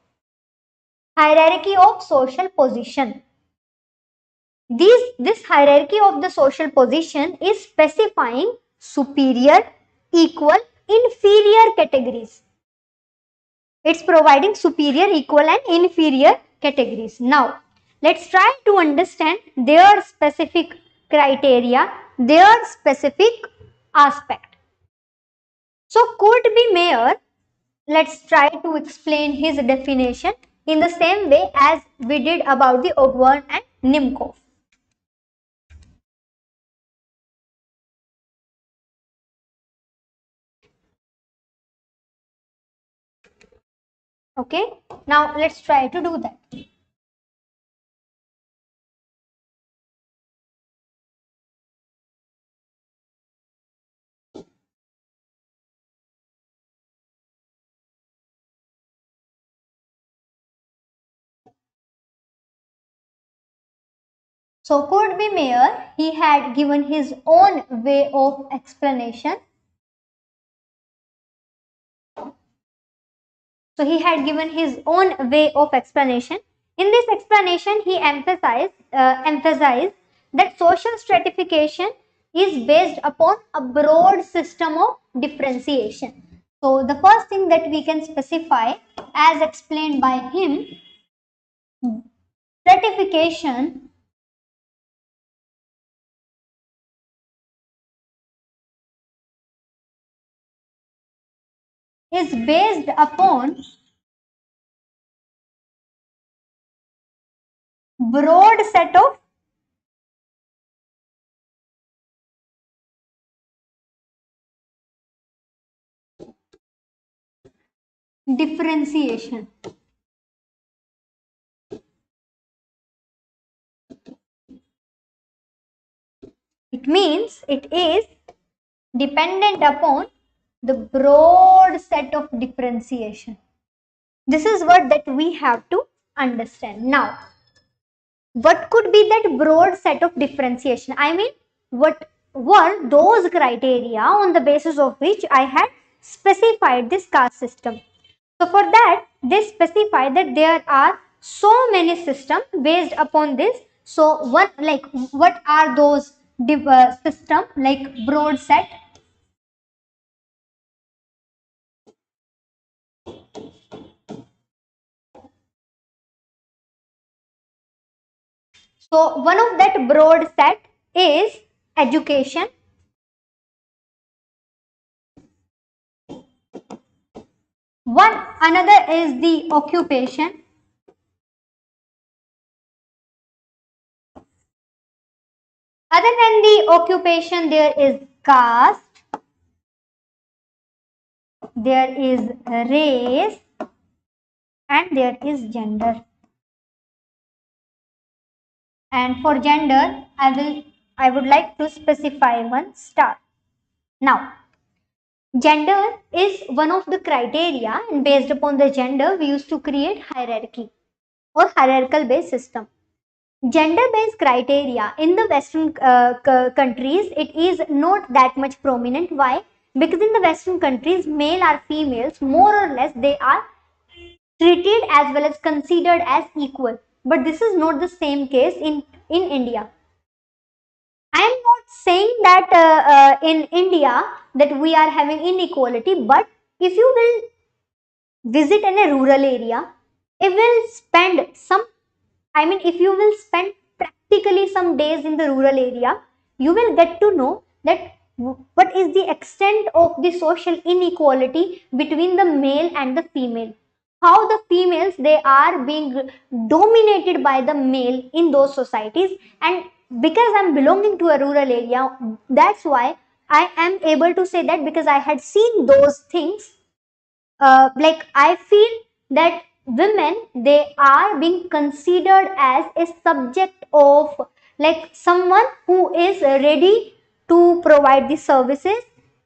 Hierarchy of social position. This hierarchy of the social position is specifying superior, equal, inferior categories. It's providing superior, equal and inferior categories. Now, let's try to understand their specific criteria, their specific aspect. So, Kurt B. Meyer, let's try to explain his definition in the same way as we did about the Ogburn and Nimkov. Okay, now let's try to do that. So Kurt B. Meyer, he had given his own way of explanation. So he had given his own way of explanation. In this explanation, he emphasized that social stratification is based upon a broad system of differentiation. So the first thing that we can specify, as explained by him, stratification is based upon broad set of differentiation. It means it is dependent upon the broad set of differentiation. This is what that we have to understand. Now, what could be that broad set of differentiation? I mean, what were those criteria on the basis of which I had specified this caste system? So for that, they specify that there are so many systems based upon this. So what are those system, like broad set? So one of that broad set is education. Another is the occupation. Other than the occupation, there is caste, there is race, and there is gender. And for gender, I would like to specify one star. Now, gender is one of the criteria, and based upon the gender, we used to create hierarchy or hierarchical based system. Gender based criteria in the Western countries, it is not that much prominent. Why? Because in the Western countries, male or females, more or less, they are treated as well as considered as equal. But this is not the same case in India. I am not saying that in India that we are having inequality, but if you will visit in a rural area, if will spend some, I mean, if you will spend practically some days in the rural area, you will get to know that what is the extent of the social inequality between the male and the female. How the females, they are being dominated by the male in those societies. And because I'm belonging to a rural area, that's why I am able to say that, because I had seen those things. Like I feel that women, they are being considered as a subject of, like, someone who is ready to provide the services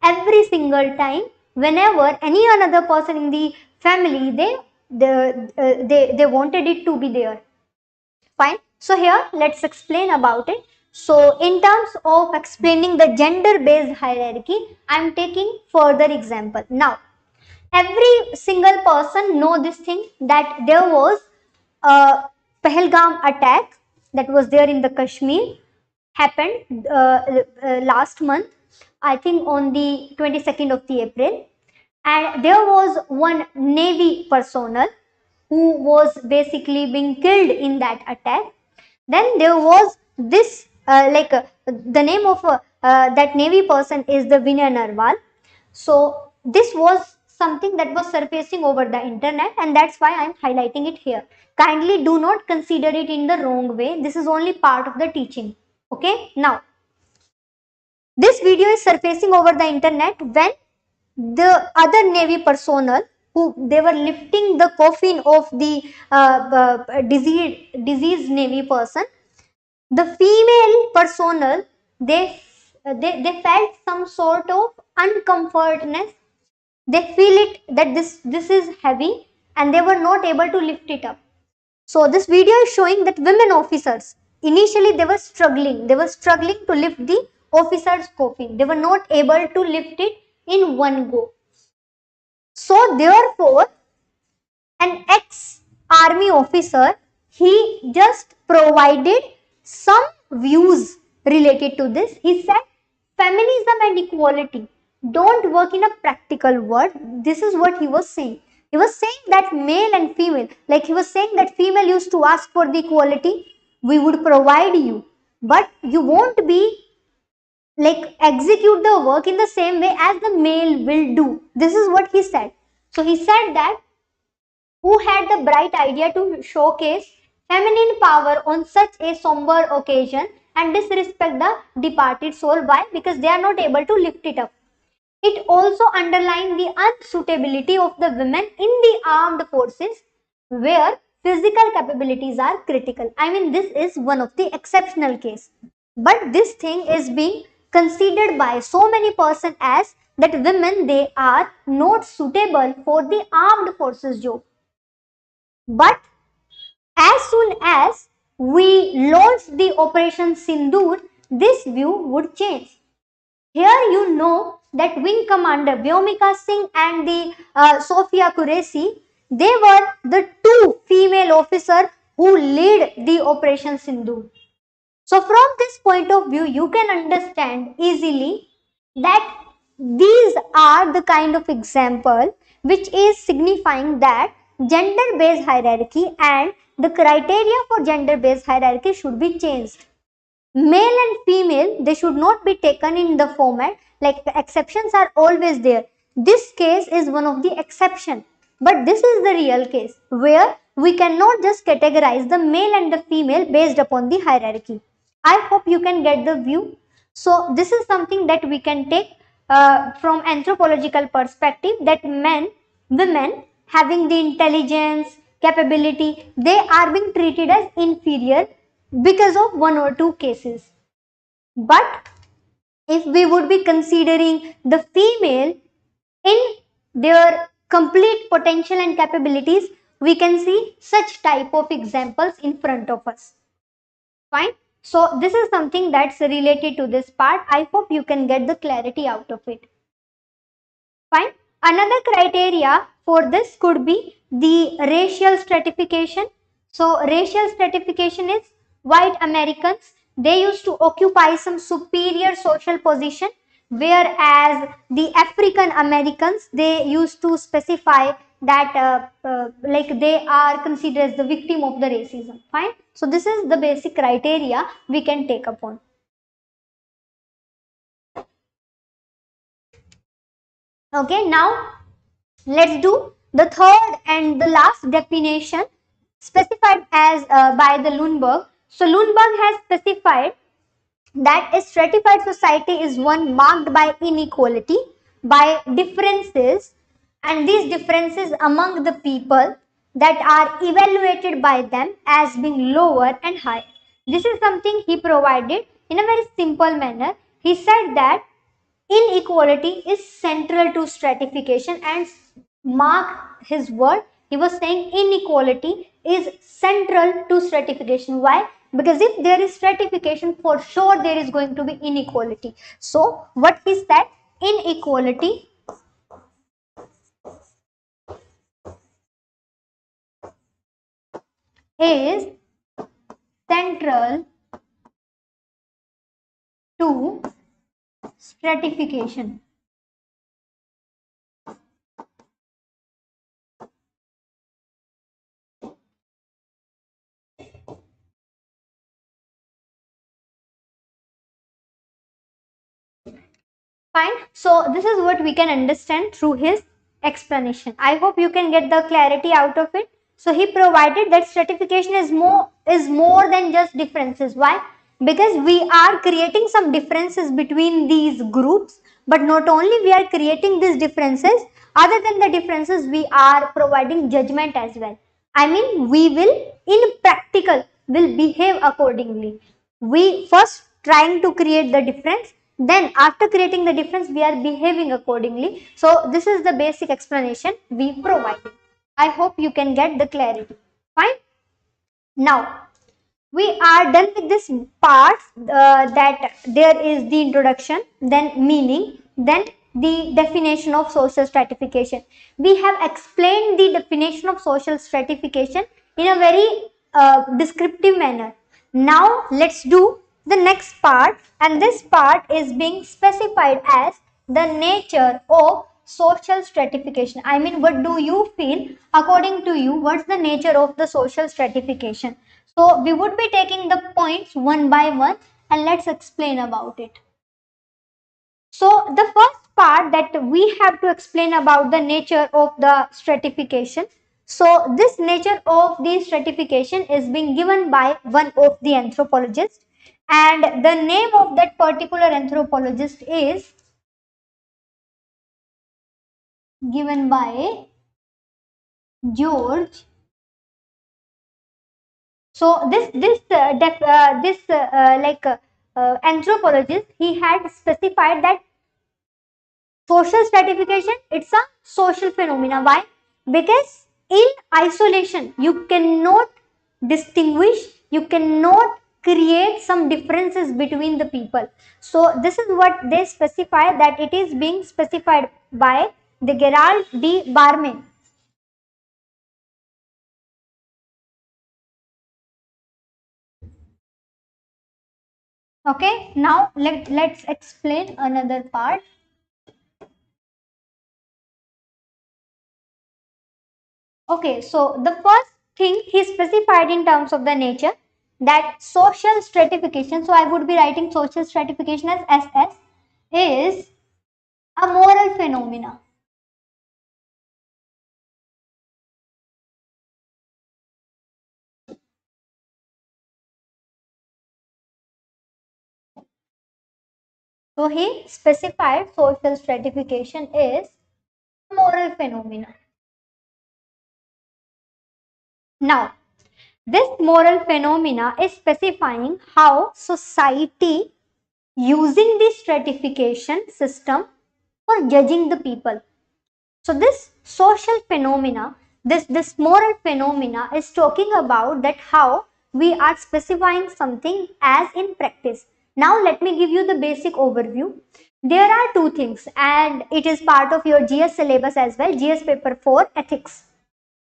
every single time whenever any another person in the family, they wanted it to be there. Fine. So here let's explain about it. So in terms of explaining the gender based hierarchy, I'm taking further example. Now, every single person know this thing, that there was a Pahalgam attack that was there in the Kashmir, happened last month, I think on the 22nd of the April. And there was one navy personnel who was basically being killed in that attack. Then there was this the name of that navy person is the Vinay Narwal. So this was something that was surfacing over the internet, and that's why I'm highlighting it here. Kindly do not consider it in the wrong way. This is only part of the teaching. Okay. Now, this video is surfacing over the internet when the other navy personnel, who they were lifting the coffin of the deceased navy person, the female personnel, they felt some sort of uncomfortness. They feel it that this is heavy, and they were not able to lift it up. So this video is showing that women officers, initially they were struggling. They were struggling to lift the officer's coffin. They were not able to lift it in one go. So therefore, an ex-army officer, he just provided some views related to this. He said, feminism and equality don't work in a practical world. This is what he was saying. He was saying that male and female, like he was saying that female used to ask for the equality, we would provide you, but you won't be like execute the work in the same way as the male will do. This is what he said. So he said that who had the bright idea to showcase feminine power on such a somber occasion and disrespect the departed soul. Why? Because they are not able to lift it up. It also underlined the unsuitability of the women in the armed forces where physical capabilities are critical. I mean, this is one of the exceptional case. But this thing is being considered by so many persons as that women, they are not suitable for the armed forces job. But as soon as we launched the Operation Sindoor, this view would change. Here you know that Wing Commander Vyomika Singh and the Sophia Qureshi, they were the two female officers who lead the Operation Sindoor. So from this point of view, you can understand easily that these are the kind of example which is signifying that gender based hierarchy and the criteria for gender based hierarchy should be changed. Male and female, they should not be taken in the format, like the exceptions are always there. This case is one of the exception, but this is the real case where we cannot just categorize the male and the female based upon the hierarchy. I hope you can get the view. So this is something that we can take from anthropological perspective, that men, women having the intelligence, capability, they are being treated as inferior because of one or two cases. But if we would be considering the female in their complete potential and capabilities, we can see such type of examples in front of us. Fine. So this is something that's related to this part. I hope you can get the clarity out of it. Fine. Another criteria for this could be the racial stratification. So racial stratification is white Americans, they used to occupy some superior social position, whereas the African Americans, they used to specify that like they are considered as the victim of the racism. Fine. So this is the basic criteria we can take upon. Okay, now let's do the third and the last definition specified as by the Lundberg. So Lundberg has specified that a stratified society is one marked by inequality, by differences, and these differences among the people that are evaluated by them as being lower and higher. This is something he provided in a very simple manner. He said that inequality is central to stratification, and mark his word, he was saying inequality is central to stratification. Why? Because if there is stratification, for sure there is going to be inequality. So what he said, inequality is central to stratification. Fine. So this is what we can understand through his explanation. I hope you can get the clarity out of it. So he provided that stratification is more than just differences. Why? Because we are creating some differences between these groups, but not only we are creating these differences, other than the differences, we are providing judgment as well. I mean, we will in practical will behave accordingly. We first trying to create the difference, then after creating the difference we are behaving accordingly. So this is the basic explanation we provided. I hope you can get the clarity. Fine. Now we are done with this part, that there is the introduction, then meaning, then the definition of social stratification. We have explained the definition of social stratification in a very descriptive manner. Now let's do the next part, and this part is being specified as the nature of social stratification. I mean, what do you feel, according to you, what's the nature of the social stratification? So we would be taking the points one by one, and let's explain about it. So the first part that we have to explain about the nature of the stratification. So this nature of the stratification is being given by one of the anthropologists, and the name of that particular anthropologist is given by George. So anthropologist, he had specified that social stratification, it's a social phenomena. Why? Because in isolation you cannot distinguish You cannot create some differences between the people. So this is what they specify, that it is being specified by the Gerald D. Barman. Okay, now let's explain another part. Okay, so the first thing he specified in terms of the nature, that social stratification, so I would be writing social stratification as SS, is a moral phenomena. So he specified social stratification is a moral phenomena. Now, this moral phenomena is specifying how society using the stratification system for judging the people. So this social phenomena, this moral phenomena is talking about that how we are specifying something as in practice. Now let me give you the basic overview. There are two things, and it is part of your GS syllabus as well, GS paper 4 ethics.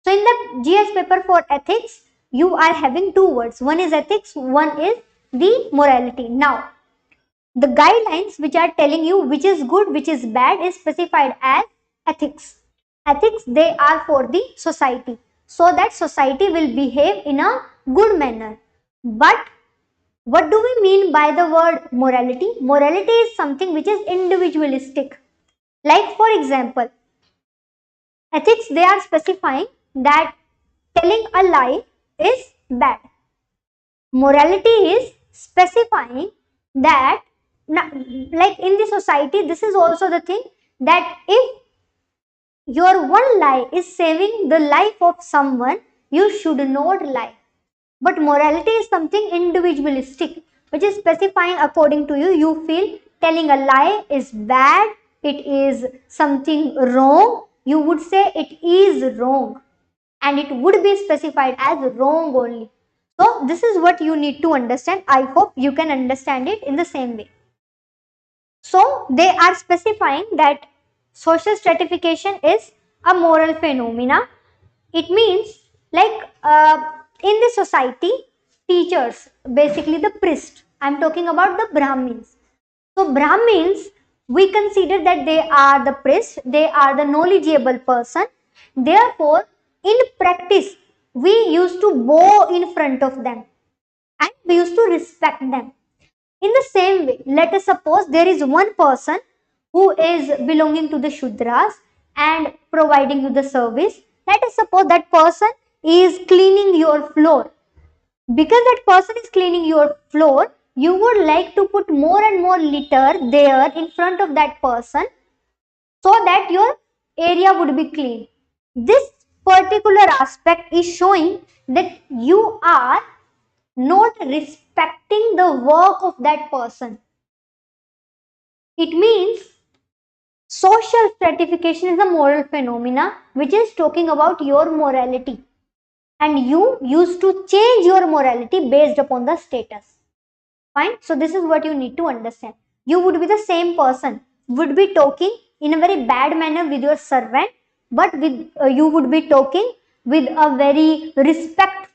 So in the GS paper for ethics, you are having two words. One is ethics, one is the morality. Now, the guidelines which are telling you which is good, which is bad is specified as ethics. Ethics, they are for the society, so that society will behave in a good manner. But what do we mean by the word morality? Morality is something which is individualistic. Like for example, ethics, they are specifying that telling a lie is bad. Morality is specifying that, like in the society, this is also the thing, that if your one lie is saving the life of someone, you should not lie. But morality is something individualistic, which is specifying according to you. You feel telling a lie is bad, it is something wrong, you would say it is wrong, and it would be specified as wrong only. So this is what you need to understand. I hope you can understand it in the same way. So they are specifying that social stratification is a moral phenomena. It means like in the society, teachers, basically the priest, I am talking about the Brahmins. So Brahmins, we consider that they are the priest, they are the knowledgeable person. Therefore, in practice, we used to bow in front of them and we used to respect them. In the same way, let us suppose there is one person who is belonging to the Shudras and providing you the service. Let us suppose that person is cleaning your floor. Because that person is cleaning your floor, you would like to put more and more litter there in front of that person so that your area would be clean. This particular aspect is showing that you are not respecting the work of that person. It means social stratification is a moral phenomena which is talking about your morality, and you used to change your morality based upon the status. Fine. So this is what you need to understand. You would be the same person, would be talking in a very bad manner with your servant, but with you would be talking with a very respected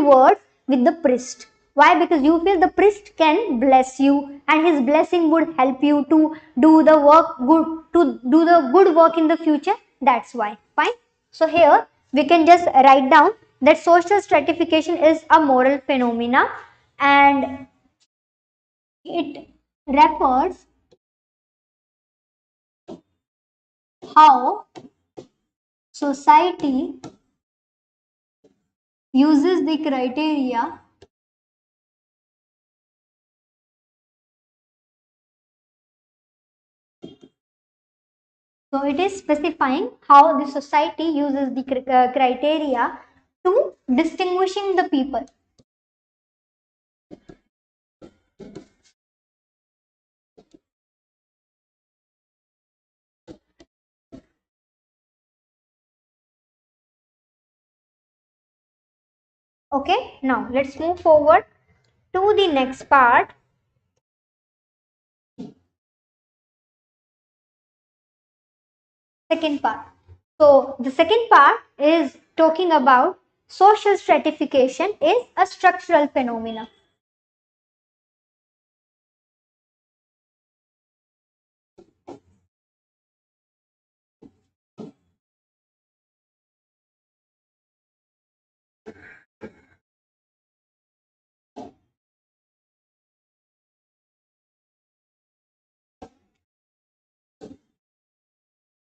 word with the priest. Why? Because you feel the priest can bless you, and his blessing would help you to do the work good, to do the good work in the future. That's why. Fine. So here we can just write down that social stratification is a moral phenomena, and it refers how society uses the criteria so it is specifying how the society uses the criteria to distinguishing the people. Okay, now let's move forward to the next part. Second part. So the second part is talking about social stratification is a structural phenomena.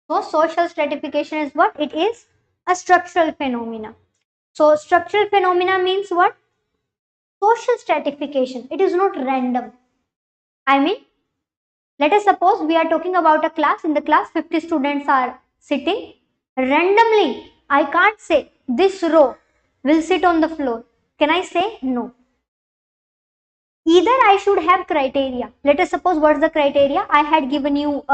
So social stratification is what? It is a structural phenomena. So structural phenomena means what? Social stratification. It is not random. I mean, let us suppose we are talking about a class. In the class, 50 students are sitting randomly. I can't say this row will sit on the floor. Can I say? No. Either I should have criteria. Let us suppose what's the criteria. I had given you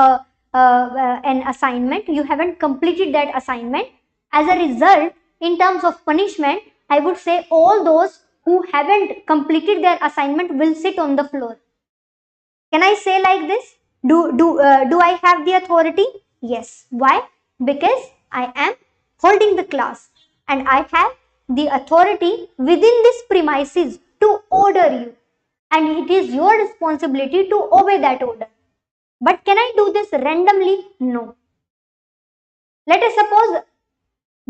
an assignment. You haven't completed that assignment. As a result, in terms of punishment, I would say all those who haven't completed their assignment will sit on the floor. Can I say like this? Do I have the authority? Yes. Why? Because I am holding the class and I have the authority within this premises to order you, and it is your responsibility to obey that order. But can I do this randomly? No. Let us suppose,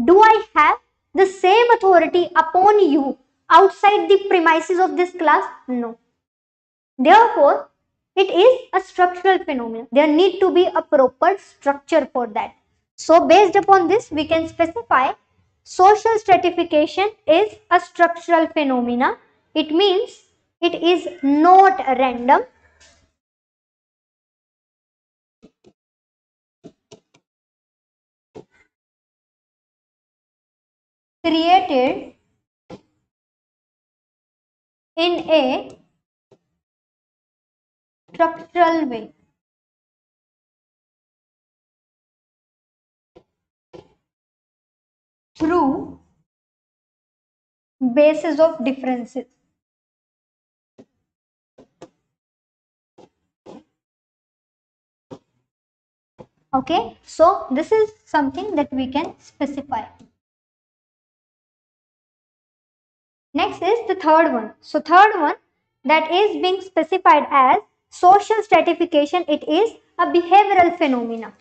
do I have the same authority upon you outside the premises of this class? No. Therefore, it is a structural phenomenon. There need to be a proper structure for that. So, based upon this, we can specify social stratification is a structural phenomena. It means it is not random. Created in a structural way. Through basis of differences. Okay, so this is something that we can specify. Next is the third one. So third one that is being specified as social stratification. It is a behavioral phenomena.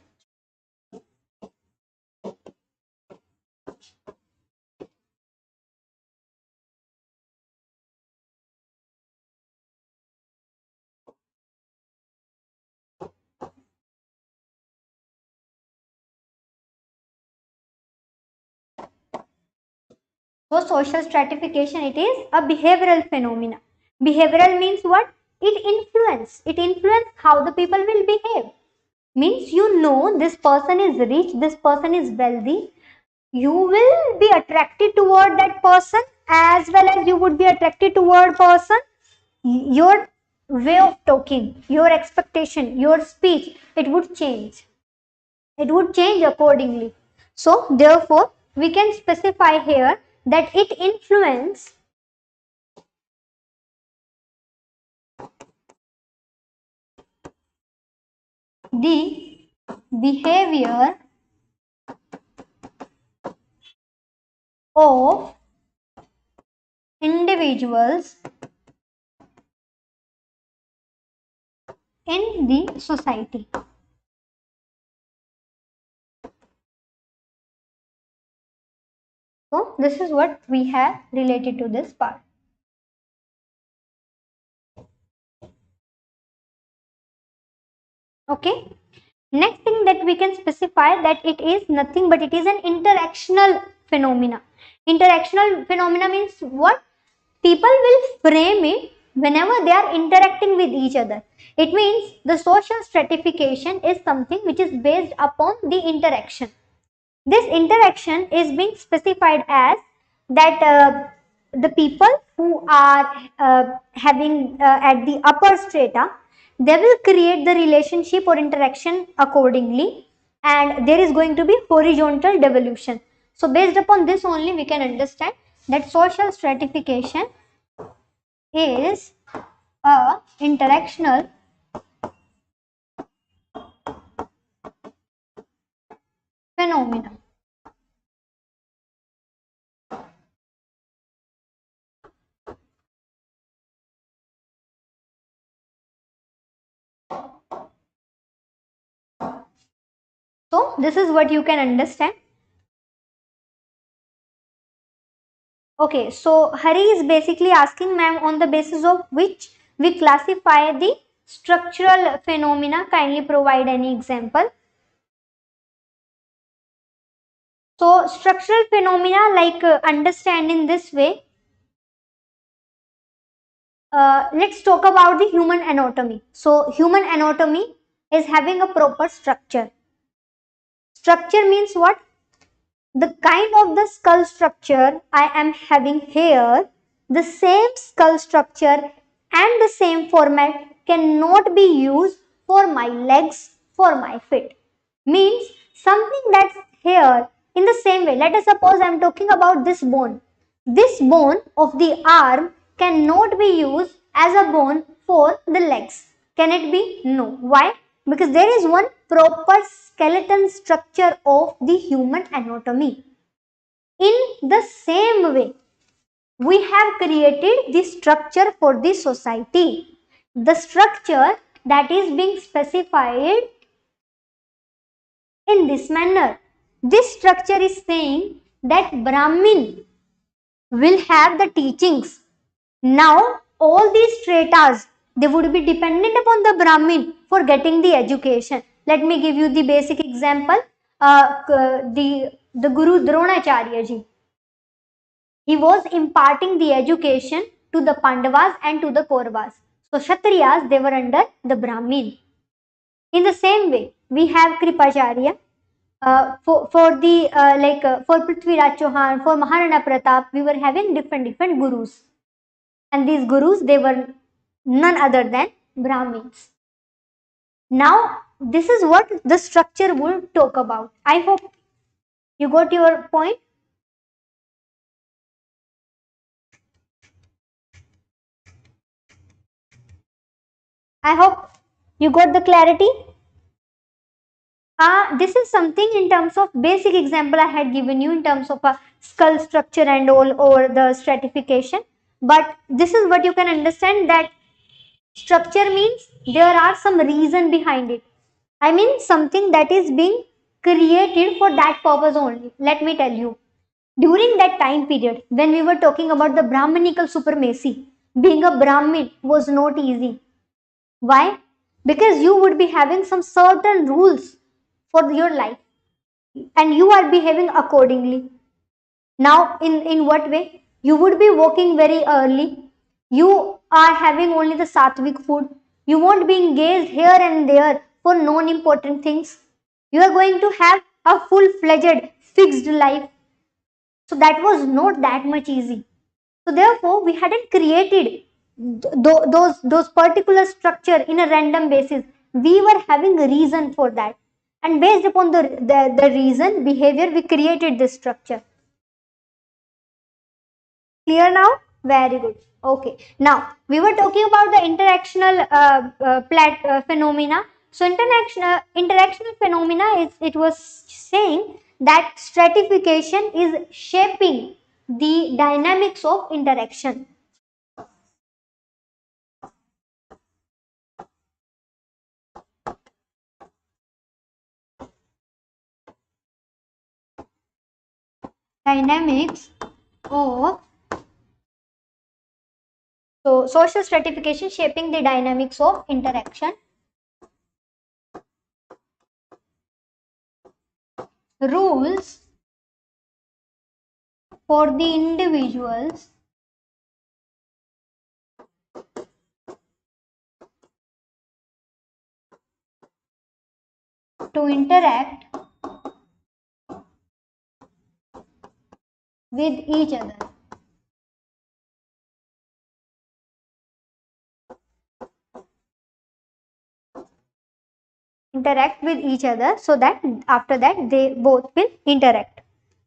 So social stratification, it is a behavioral phenomena. Behavioral means what? It influence how the people will behave. Means you know this person is rich, this person is wealthy. You will be attracted toward that person as well as you would be attracted toward person. Your way of talking, your expectation, your speech, it would change. It would change accordingly. So therefore, we can specify here that it influences the behavior of individuals in the society. So this is what we have related to this part. Okay. Next thing that we can specify that it is nothing but it is an interactional phenomena. Interactional phenomena means what? People will frame it whenever they are interacting with each other. It means the social stratification is something which is based upon the interaction. This interaction is being specified as that the people who are having at the upper strata, they will create the relationship or interaction accordingly, and there is going to be horizontal devolution. So based upon this only we can understand that social stratification is a interactional phenomena. So this is what you can understand. Okay, so Hari is basically asking, ma'am, on the basis of which we classify the structural phenomena. Kindly provide any example. So structural phenomena, like understand in this way. Let's talk about the human anatomy. So human anatomy is having a proper structure. Structure means what? The kind of the skull structure I am having here, the same skull structure and the same format cannot be used for my legs, for my feet. Means something that's here in the same way. Let us suppose I am talking about this bone. This bone of the arm cannot be used as a bone for the legs. Can it be? No. Why? Because there is one proper skeleton structure of the human anatomy. In the same way, we have created the structure for the society. The structure that is being specified in this manner. This structure is saying that Brahmin will have the teachings. Now, all these stratas, they would be dependent upon the Brahmin for getting the education. Let me give you the basic example. The Guru Dronacharya ji. He was imparting the education to the Pandavas and to the Kauravas. So Kshatriyas, they were under the Brahmin. In the same way, we have Kripacharya. For Prithviraj Chauhan, for Maharana Pratap, we were having different gurus. And these gurus, they were none other than Brahmins. Now, this is what the structure will talk about. I hope you got your point. I hope you got the clarity. This is something in terms of basic example I had given you in terms of a skull structure and all, or the stratification. But this is what you can understand, that structure means there are some reason behind it. I mean something that is being created for that purpose only. Let me tell you. During that time period, when we were talking about the Brahmanical supremacy, being a Brahmin was not easy. Why? Because you would be having some certain rules for your life and you are behaving accordingly. Now, in what way? You would be walking very early. You are having only the sattvic food. You won't be engaged here and there for non-important things. You are going to have a full-fledged fixed life. So that was not that much easy. So therefore, we hadn't created those particular structure in a random basis. We were having a reason for that. And based upon the reason, behavior, we created this structure. Clear now? Very good. Okay. Now, we were talking about the interactional phenomena. So, interactional phenomena is, it was saying that stratification is shaping the dynamics of interaction. Dynamics of, so social stratification shaping the dynamics of interaction. Rules for the individuals to interact with each other. Interact with each other, so that after that they both will interact.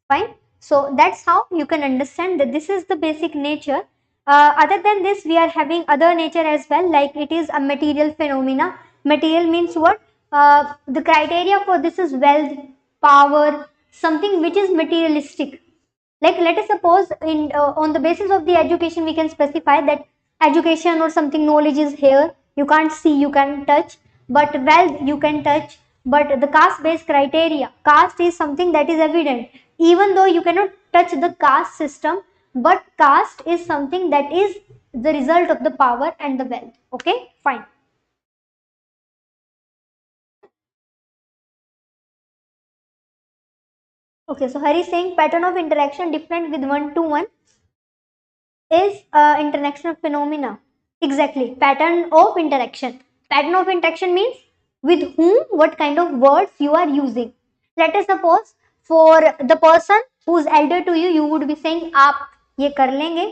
Fine. So that's how you can understand that this is the basic nature. Other than this, we are having other nature as well, like it is a material phenomena. Material means what? The criteria for this is wealth, power, something which is materialistic. Like let us suppose in on the basis of the education we can specify that education or something knowledge is here, you can't see, you can touch, but wealth you can touch. But the caste based criteria, caste is something that is evident, even though you cannot touch the caste system, but caste is something that is the result of the power and the wealth. Okay, fine. Okay, so Hari is saying pattern of interaction different with one to one is international phenomena. Exactly, pattern of interaction. Pattern of interaction means with whom, what kind of words you are using. Let us suppose for the person who is elder to you, you would be saying आप ये कर लेंगे.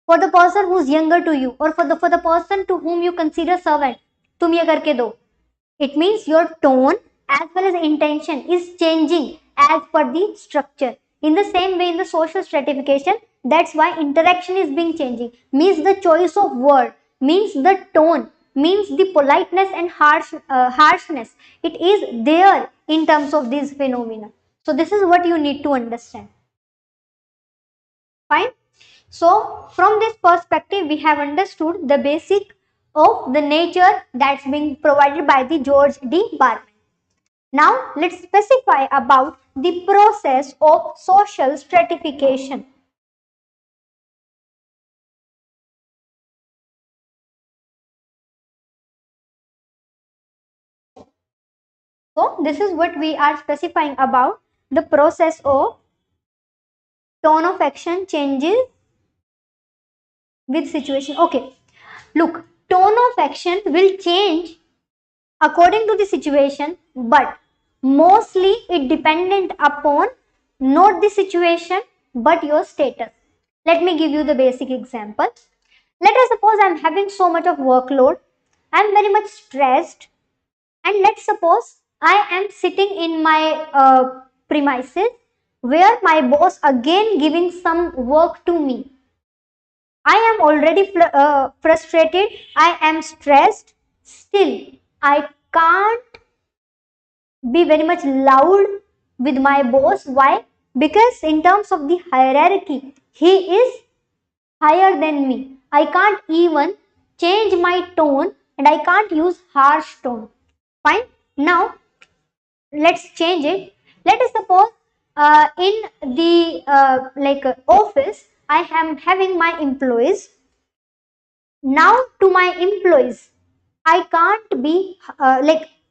For the person who is younger to you, or for the person to whom you consider servant, तुम ये करके दो. It means your tone as well as intention is changing as per the structure. In the same way, in the social stratification, that's why interaction is being changing. Means the choice of word, means the tone, means the politeness and harshness. It is there in terms of these phenomena. So this is what you need to understand. Fine. So from this perspective, we have understood the basic of the nature that's being provided by the George D. Barman. Now let's specify about the process of social stratification. So this is what we are specifying about the process of tone of action changes with situation. Okay, look, tone of action will change according to the situation, but mostly it dependent upon not the situation but your status. Let me give you the basic example. Let us suppose I'm having so much of workload, I'm very much stressed, and let's suppose I am sitting in my premises where my boss again giving some work to me. I am already frustrated, I am stressed, still I can't be very much loud with my boss. Why? Because in terms of the hierarchy, he is higher than me. I can't even change my tone and I can't use harsh tone. Fine. Now let's change it. Let us suppose in the office, I am having my employees. Now to my employees, I can't be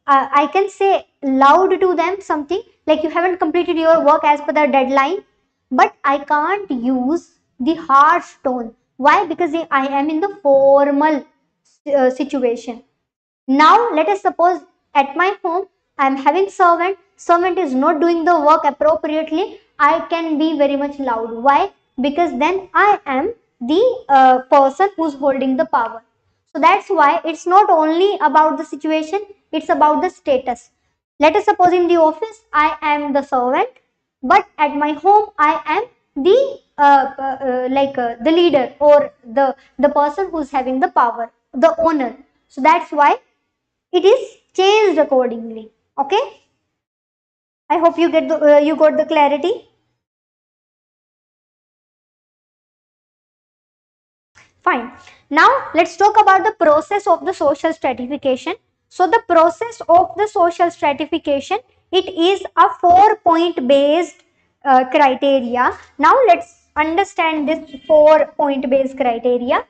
I can say loud to them something like you haven't completed your work as per the deadline, but I can't use the harsh tone. Why? Because I am in the formal situation. Now let us suppose at my home I am having servant is not doing the work appropriately, I can be very much loud. Why? Because then I am the person who's holding the power. So that's why it's not only about the situation, it's about the status. Let us suppose in the office I am the servant, but at my home I am the the leader or the person who's having the power, the owner. So that's why it is changed accordingly. Okay, I hope you get you got the clarity. Fine. Now let's talk about the process of the social stratification. So the process of the social stratification, it is a 4-point based criteria. Now let's understand this 4-point based criteria.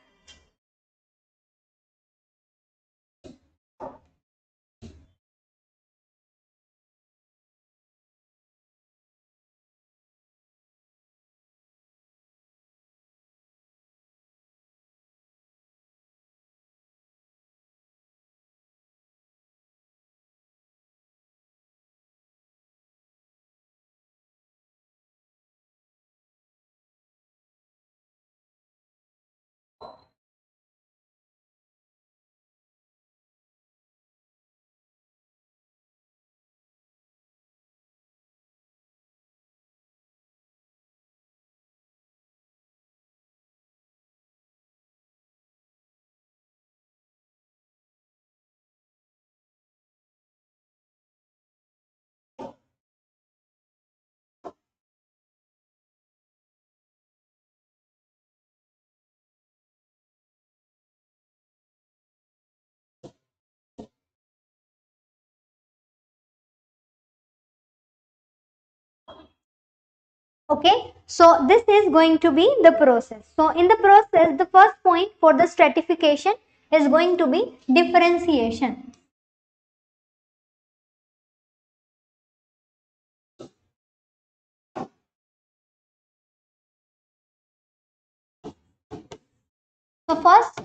Okay, so this is going to be the process. So in the process, the first point for the stratification is going to be differentiation. So first,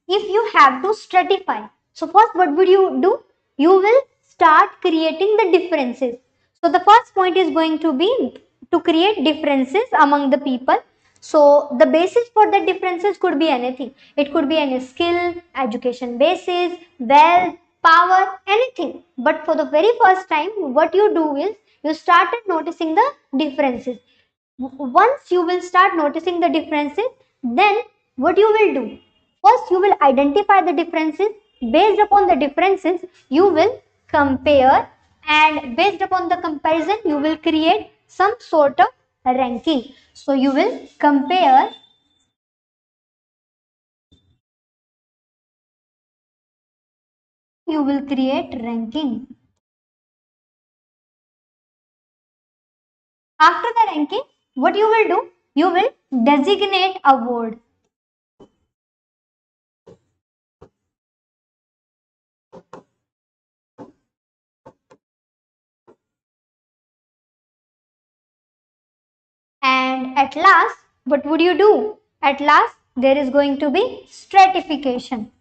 if you have to stratify, so first what would you do? You will start creating the differences. So the first point is going to be to create differences among the people. So the basis for the differences could be anything. It could be any skill, education basis, wealth, power, anything. But for the very first time, what you do is you started noticing the differences. Once you will start noticing the differences, then what you will do? First, you will identify the differences. Based upon the differences, you will compare, and based upon the comparison, you will create some sort of ranking. So, you will compare, you will create ranking. After the ranking, what you will do? You will designate a word. And at last, what would you do? At last, there is going to be stratification.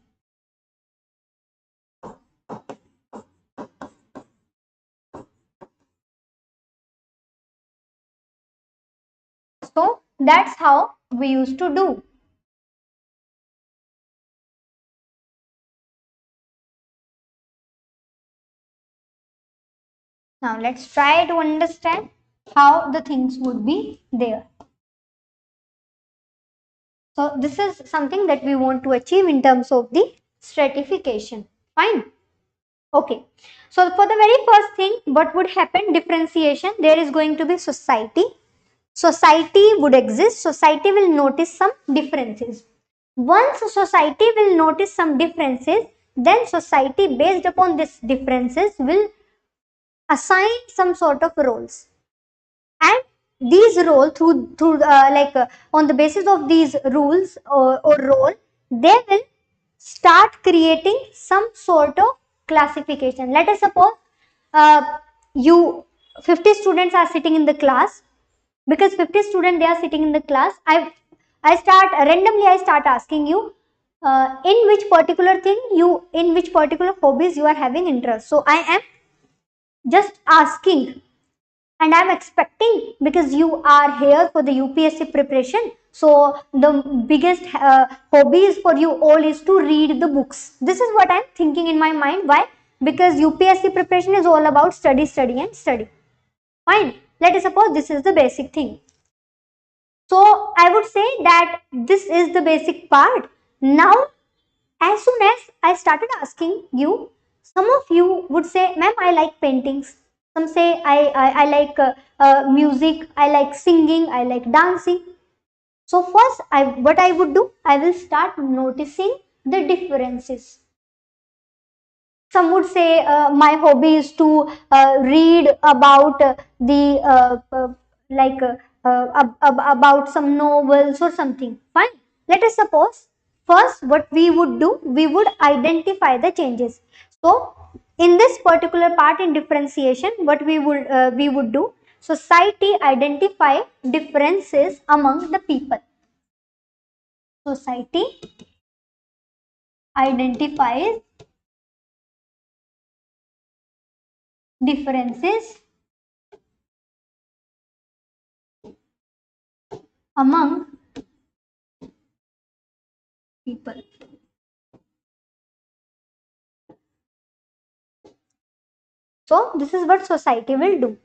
So that's how we used to do. Now let's try to understand how the things would be there. So this is something that we want to achieve in terms of the stratification. Fine. Okay. So for the very first thing, what would happen? Differentiation. There is going to be society. Society would exist. Society will notice some differences. Once society will notice some differences, then society based upon these differences will assign some sort of roles, and these role through on the basis of these rules or role, they will start creating some sort of classification. Let us suppose you 50 students are sitting in the class. Because 50 students they are sitting in the class, I start randomly, I start asking you in which particular thing you, in which particular hobbies you are having interest. So I am just asking, and I'm expecting, because you are here for the UPSC preparation, so the biggest hobbies for you all is to read the books. This is what I'm thinking in my mind. Why? Because UPSC preparation is all about study, study and study. Fine. Let us suppose this is the basic thing. So I would say that this is the basic part. Now, as soon as I started asking you, some of you would say, ma'am, I like paintings. Some say, I like music, I like singing, I like dancing. So first, what I would do, I will start noticing the differences. Some would say my hobby is to read about the like about some novels or something. Fine. Let us suppose first what we would do, we would identify the changes. So in this particular part in differentiation, what we would do, society identify differences among the people. Society identifies differences among people. So this is what society will do.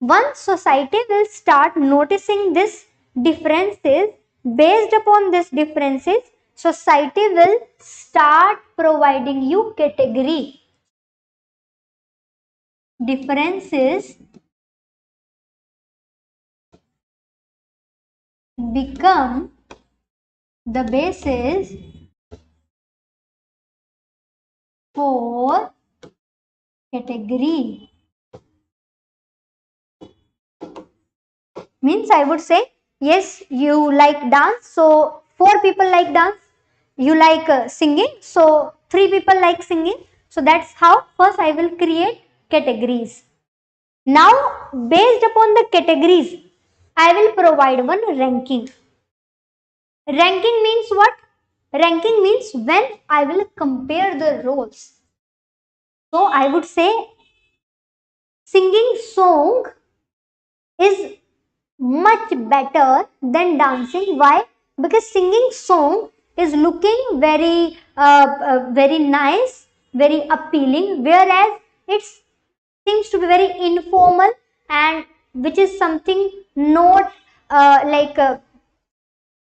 Once society will start noticing this differences, based upon these differences, society will start providing you category. Differences become the basis for category. means I would say, yes, you like dance, so 4 people like dance. You like singing, so 3 people like singing. So that's how first I will create categories. Now based upon the categories, I will provide one ranking. Ranking means what? Ranking means when I will compare the roles. So I would say singing song is much better than dancing. Why? Because singing song is looking very nice, very appealing, whereas it seems to be very informal, and which is something not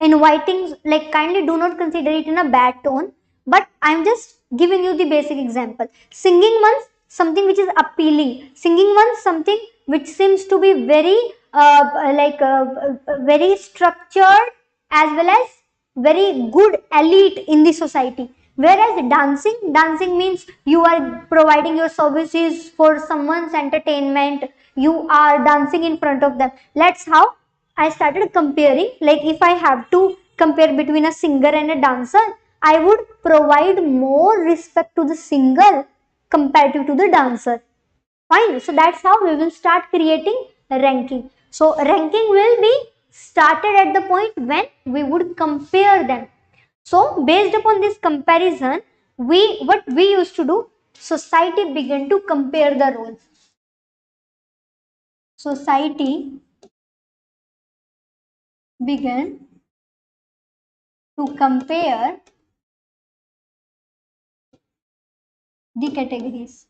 inviting. Like, kindly do not consider it in a bad tone, but I'm just giving you the basic example. Singing means something which is appealing. Singing means something which seems to be very structured, as well as very good elite in the society. Whereas dancing means you are providing your services for someone's entertainment. You are dancing in front of them. That's how I started comparing. Like, if I have to compare between a singer and a dancer, I would provide more respect to the singer comparative to the dancer. Fine. So that's how we will start creating ranking. So ranking will be started at the point when we would compare them. So based upon this comparison, what we used to do, society began to compare the roles. Society began to compare the categories.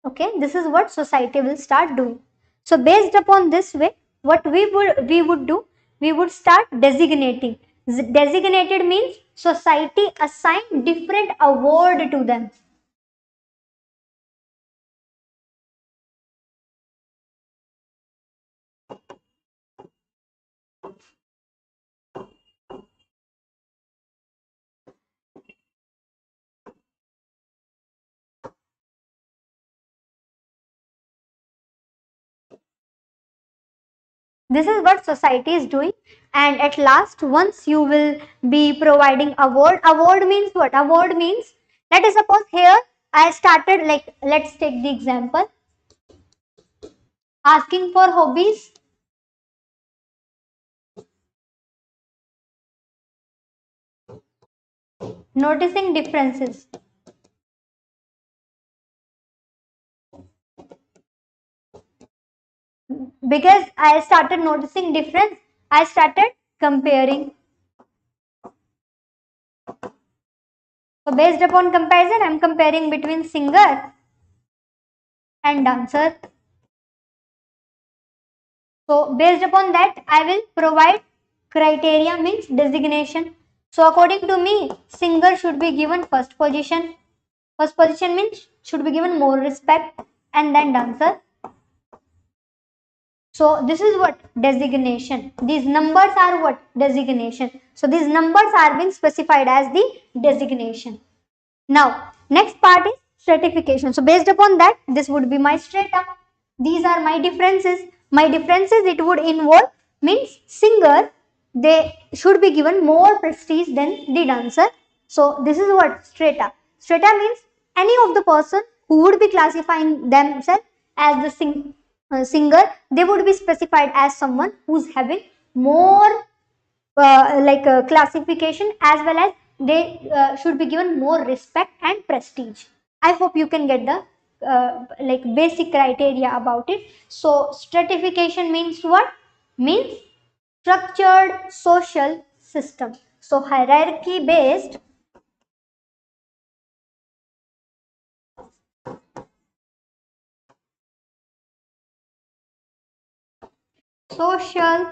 Okay, this is what society will start doing. So based upon this way, what we would do, we would start designating. Designated means society assign different award to them. This is what society is doing. And at last, once you will be providing award means what? Award means, let us suppose here I started, like, let's take the example, asking for hobbies, noticing differences. Because I started noticing difference, I started comparing. So based upon comparison, I'm comparing between singer and dancer. So based upon that, I will provide criteria means designation. So according to me, singer should be given first position. First position means should be given more respect, and then dancer. So this is what? Designation. These numbers are what? Designation. So these numbers are being specified as the designation. Now, next part is stratification. So based upon that, this would be my strata. These are my differences. My differences, it would involve, means singer, they should be given more prestige than the dancer. So this is what? Strata. Strata means any of the person who would be classifying themselves as the singer, they would be specified as someone who's having more classification, as well as they should be given more respect and prestige. I hope you can get the basic criteria about it. So stratification means what? Means structured social system. So hierarchy based social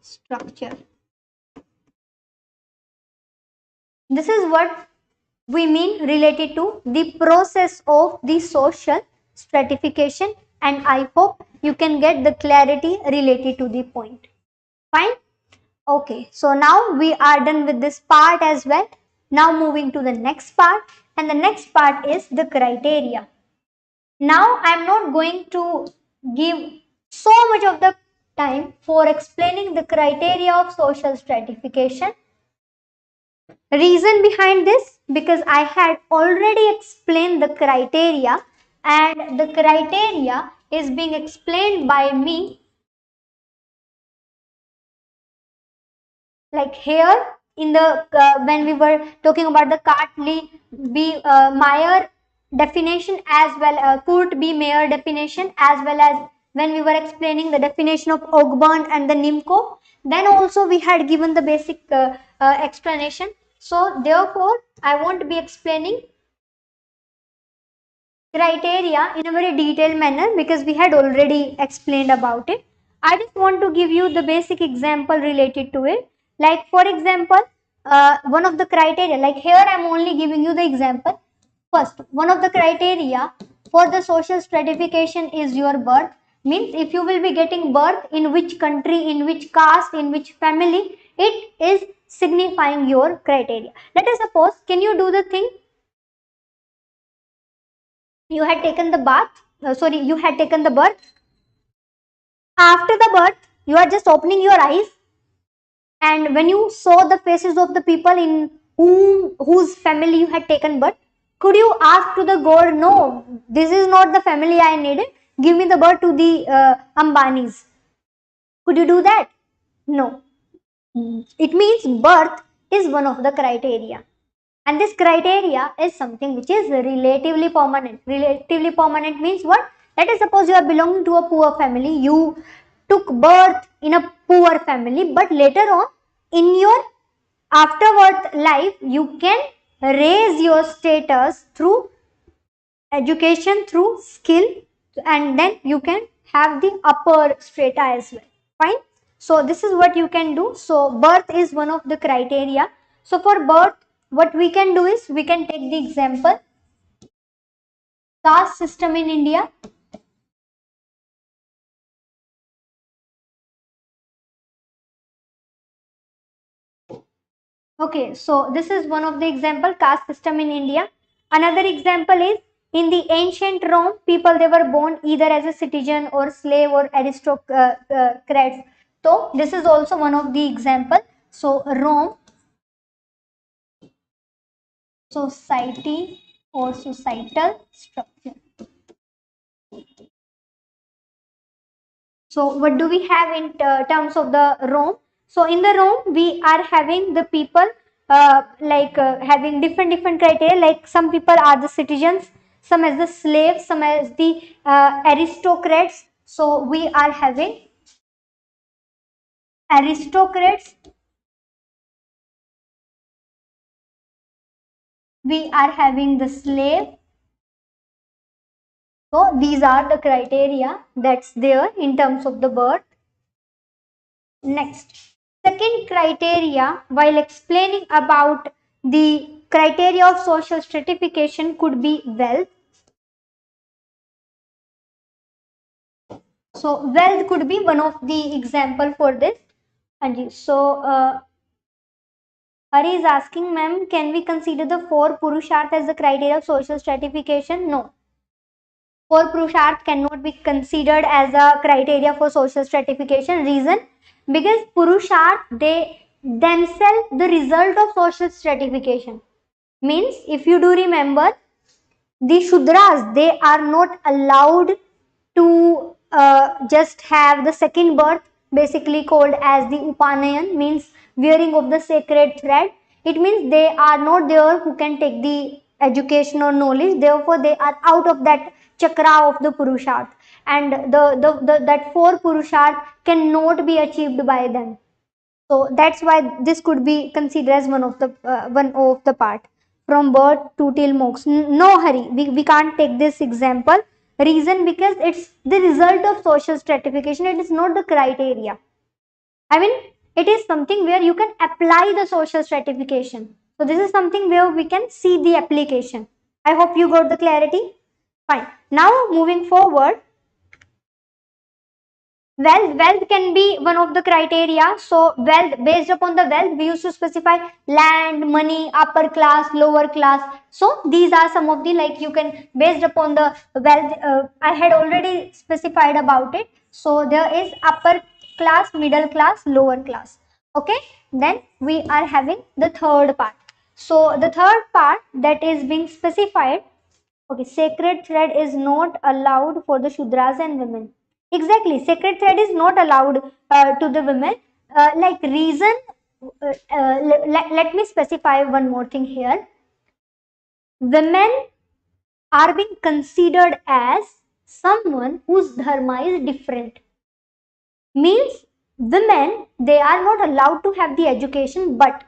structure. This is what we mean related to the process of the social stratification, and I hope you can get the clarity related to the point. Fine. Okay, so now we are done with this part as well. Now moving to the next part. and the next part is the criteria. Now I am not going to give so much of the time for explaining the criteria of social stratification. Reason behind this, because I had already explained the criteria, and the criteria is being explained by me like here in the when we were talking about the Cartley B. Meyer definition, as well Kurt B. Meyer definition, as well as when we were explaining the definition of Ogburn and the Nimco, then also we had given the basic explanation. So therefore I won't be explaining criteria in a very detailed manner because we had already explained about it. I just want to give you the basic example related to it. Like for example, one of the criteria, like here I am only giving you the example. First, one of the criteria for the social stratification is your birth. Means if you will be getting birth in which country, in which caste, in which family, it is signifying your criteria. Let us suppose, can you do the thing? You had taken the bath, you had taken the birth. After the birth, you are just opening your eyes, and when you saw the faces of the people in whose family you had taken birth, could you ask to the god, no, this is not the family I needed, give me the birth to the Ambanis? Could you do that? No. It means birth is one of the criteria. And this criteria is something which is relatively permanent. Relatively permanent means what? Let us suppose you are belonging to a poor family. You took birth in a poor family, but later on in your afterward life, you can raise your status through education, through skill, and then you can have the upper strata as well. Fine. So this is what you can do. So birth is one of the criteria. So for birth, what we can do is we can take the example caste system in India. Okay, so this is one of the example, caste system in India. Another example is in the ancient Rome, people, they were born either as a citizen or slave or aristocrats. So this is also one of the example. So Rome, society or societal structure. So what do we have in terms of the Rome? So in the Rome, we are having the people having different criteria. Like some people are the citizens, some as the slaves, some as the aristocrats. So we are having aristocrats, we are having the slave. So these are the criteria that's there in terms of the birth. Next, second criteria, while explaining about the criteria of social stratification, could be wealth. So wealth could be one of the example for this. And so Hari is asking, ma'am, can we consider the 4 Purusharth as the criteria of social stratification? No. 4 Purusharth cannot be considered as a criteria for social stratification. Reason? Because Purusharth, they themselves the result of social stratification. Means, if you do remember, the Shudras, they are not allowed to just have the second birth, basically called as the Upanayan, means wearing of the sacred thread. It means they are not there who can take the education or knowledge, therefore they are out of that chakra of the Purusharth, and that 4 Purusharth cannot be achieved by them. So that's why this could be considered as one of the part from birth to till moksha. No hurry, we can't take this example. Reason? Because it's the result of social stratification, it is not the criteria. I mean, it is something where you can apply the social stratification. So this is something where we can see the application. I hope you got the clarity. Fine. Now moving forward, Wealth can be one of the criteria. So wealth, based upon the wealth, we used to specify land, money, upper class, lower class. So these are some of the, like, you can, based upon the wealth, I had already specified about it. So there is upper class, middle class, lower class. Okay, then we are having the third part. So the third part that is being specified. Okay, sacred thread is not allowed for the Shudras and women. Exactly, sacred thread is not allowed to the women. Like reason, let me specify one more thing here. Women are being considered as someone whose dharma is different. Means women, they are not allowed to have the education, but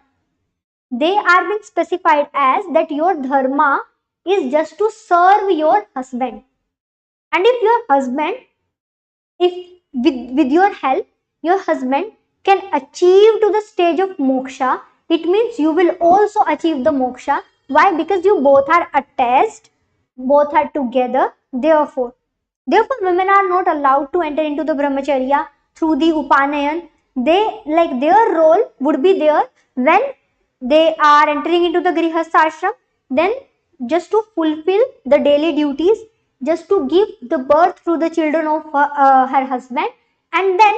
they are being specified as that your dharma is just to serve your husband. And if your husband, if with your help, your husband can achieve to the stage of moksha, it means you will also achieve the moksha. Why? Because you both are attached, both are together. Therefore, women are not allowed to enter into the brahmacharya through the upanayan. They, like, their role would be there when they are entering into the grihastha ashram, then just to fulfill the daily duties, just to give the birth to the children of her husband, and then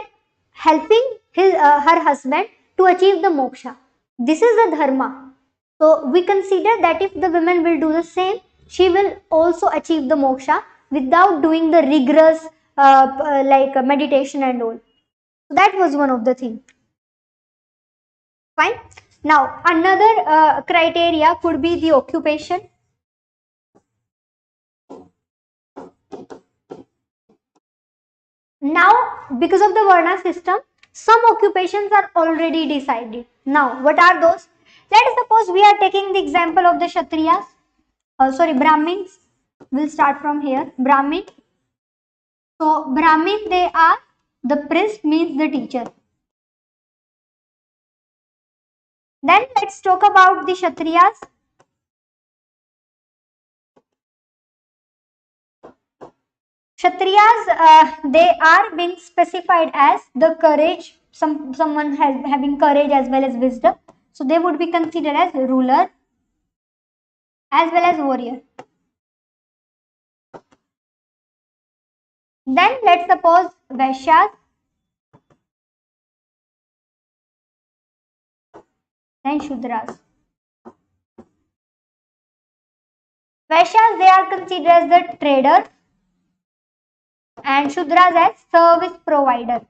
helping her husband to achieve the moksha. This is the dharma. So we consider that if the woman will do the same, she will also achieve the moksha without doing the rigorous like meditation and all. So that was one of the things. Fine. Now another criteria could be the occupation. Now, because of the Varna system, some occupations are already decided. Now, what are those? Let us suppose we are taking the example of the Kshatriyas, Brahmins. We'll start from here. Brahmin. So, Brahmin, they are, the priest means the teacher. Then let's talk about the Kshatriyas. Kshatriyas, they are being specified as the courage, someone having courage as well as wisdom. So they would be considered as ruler as well as warrior. Then let's suppose Vaishyas, then Shudras. Vaishyas, they are considered as the trader, and Shudras as service provider.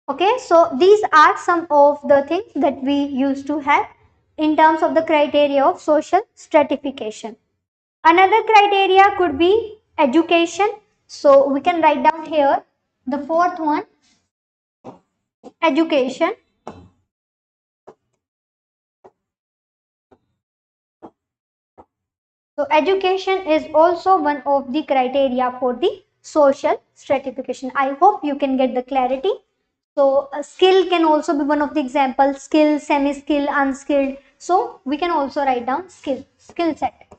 Okay, so these are some of the things that we used to have in terms of the criteria of social stratification. Another criteria could be education. So we can write down here the fourth one, education. So education is also one of the criteria for the social stratification. I hope you can get the clarity. So skill can also be one of the examples, skill, semi-skill, unskilled. So we can also write down skill set.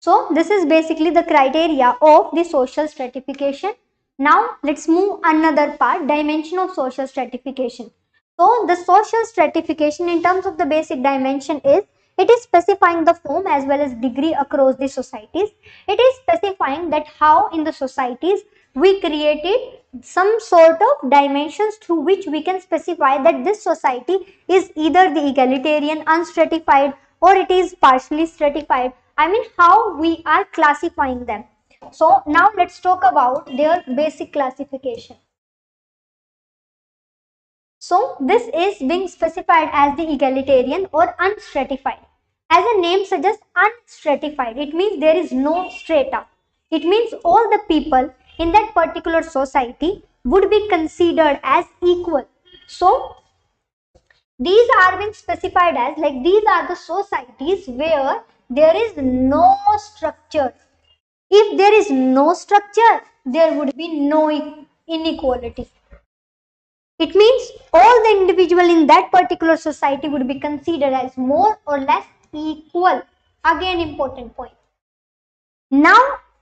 So this is basically the criteria of the social stratification. Now let's move another part, dimension of social stratification. So the social stratification in terms of the basic dimension is, it is specifying the form as well as degree across the societies. It is specifying that how in the societies we created some sort of dimensions through which we can specify that this society is either the egalitarian, unstratified, or it is partially stratified. I mean, how we are classifying them. So now let's talk about their basic classification. So this is being specified as the egalitarian or unstratified. As the name suggests, unstratified, it means there is no strata. It means all the people in that particular society would be considered as equal. So these are being specified as, like, these are the societies where there is no structure. If there is no structure, there would be no inequality. It means all the individual in that particular society would be considered as more or less equal. Again, important point. Now,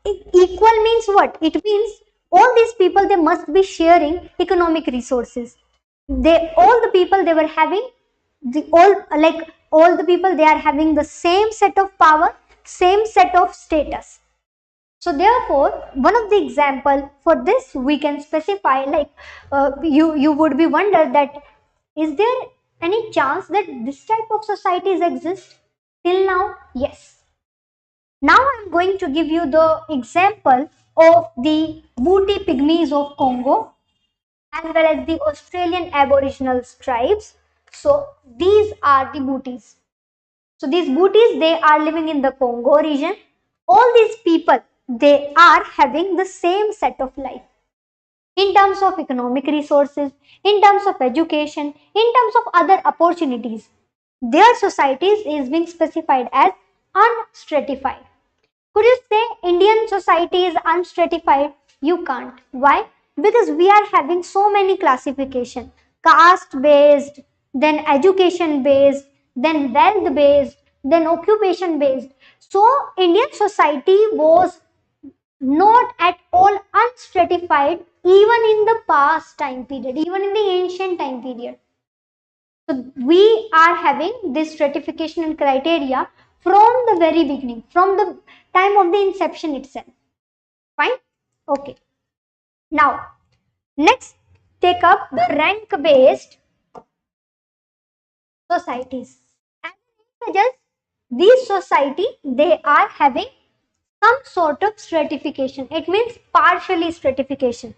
equal means what? It means all these people, they must be sharing economic resources. All the people, they were having all the people, they are having the same set of power, same set of status. So therefore, one of the example for this we can specify, like you would be wonder that is there any chance that this type of societies exist till now? Yes. Now I am going to give you the example of the Booty Pygmies of Congo as well as the Australian Aboriginal tribes. So these are the Booties. So these Booties, they are living in the Congo region. All these people, they are having the same set of life in terms of economic resources, in terms of education, in terms of other opportunities. Their societies is being specified as unstratified. Could you say Indian society is unstratified? You can't. Why? Because we are having so many classification. Caste based, then education based, then wealth based, then occupation based. So Indian society was not at all unstratified even in the past time period, even in the ancient time period. So we are having this stratification and criteria from the very beginning, from the time of the inception itself. Fine? Okay. Now, next take up the rank based societies. As the name suggests, these society, they are having some sort of stratification. It means partially stratification.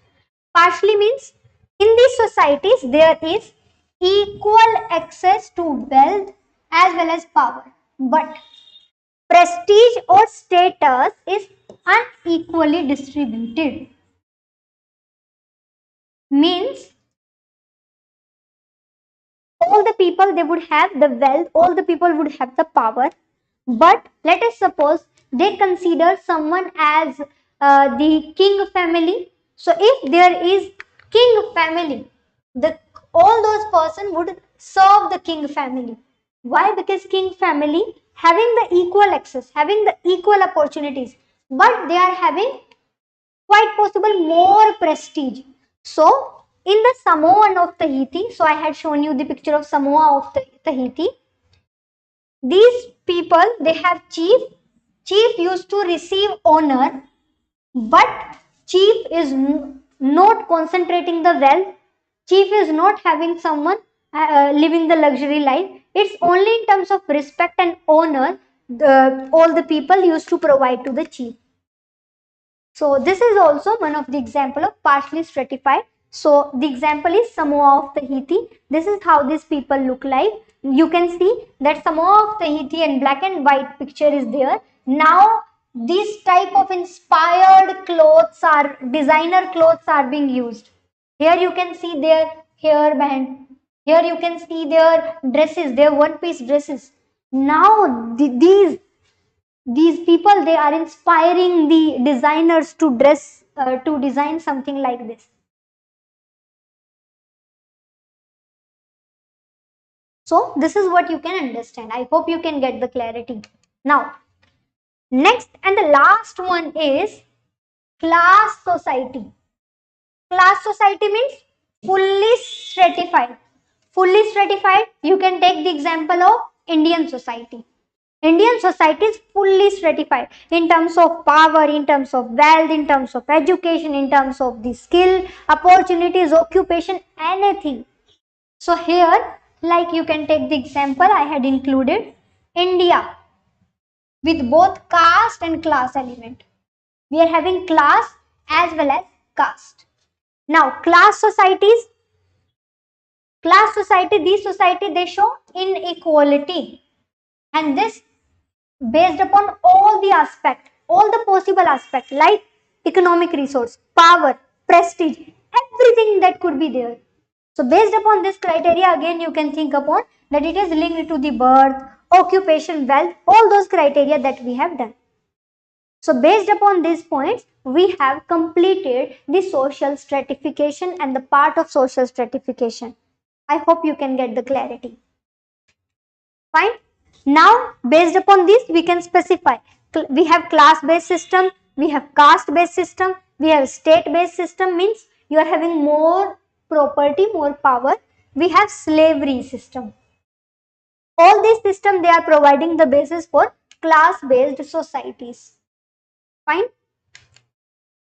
Partially means in these societies there is equal access to wealth as well as power, but prestige or status is unequally distributed. Means all the people, they would have the wealth, all the people would have the power, but let us suppose they consider someone as the king family. So if there is king family, the all those person would serve the king family. Why? Because king family having the equal access, having the equal opportunities, but they are having quite possible more prestige. So in the Samoan of Tahiti, so I had shown you the picture of Samoa of Tahiti. These people, they have chief. Chief used to receive honor, but chief is not concentrating the wealth. Chief is not having someone living the luxury life. It's only in terms of respect and honor all the people used to provide to the chief. So this is also one of the example of partially stratified. So the example is Samoa of Tahiti. This is how these people look like. You can see that Samoa of Tahiti and black and white picture is there. Now this type of inspired clothes are, designer clothes are being used. Here you can see their hairband. Here you can see their dresses, their one-piece dresses. Now these people, they are inspiring the designers to dress to design something like this. So this is what you can understand. I hope you can get the clarity. Now next and the last one is class society. Class society means fully stratified. Fully stratified, you can take the example of Indian society. Indian society is fully stratified in terms of power, in terms of wealth, in terms of education, in terms of the skill, opportunities, occupation, anything. So here, like you can take the example I had included, India with both caste and class element. We are having class as well as caste. Now, class society, these society, they show inequality, and this based upon all the aspect, all the possible aspect like economic resource, power, prestige, everything that could be there. So based upon this criteria, again you can think upon that it is linked to the birth, occupation, wealth, all those criteria that we have done. So based upon these points, we have completed the social stratification and the part of social stratification. I hope you can get the clarity. Fine. Now, based upon this, we can specify. We have class-based system, we have caste-based system, we have state-based system, means you are having more property, more power. We have slavery system. All these systems, they are providing the basis for class-based societies. Fine?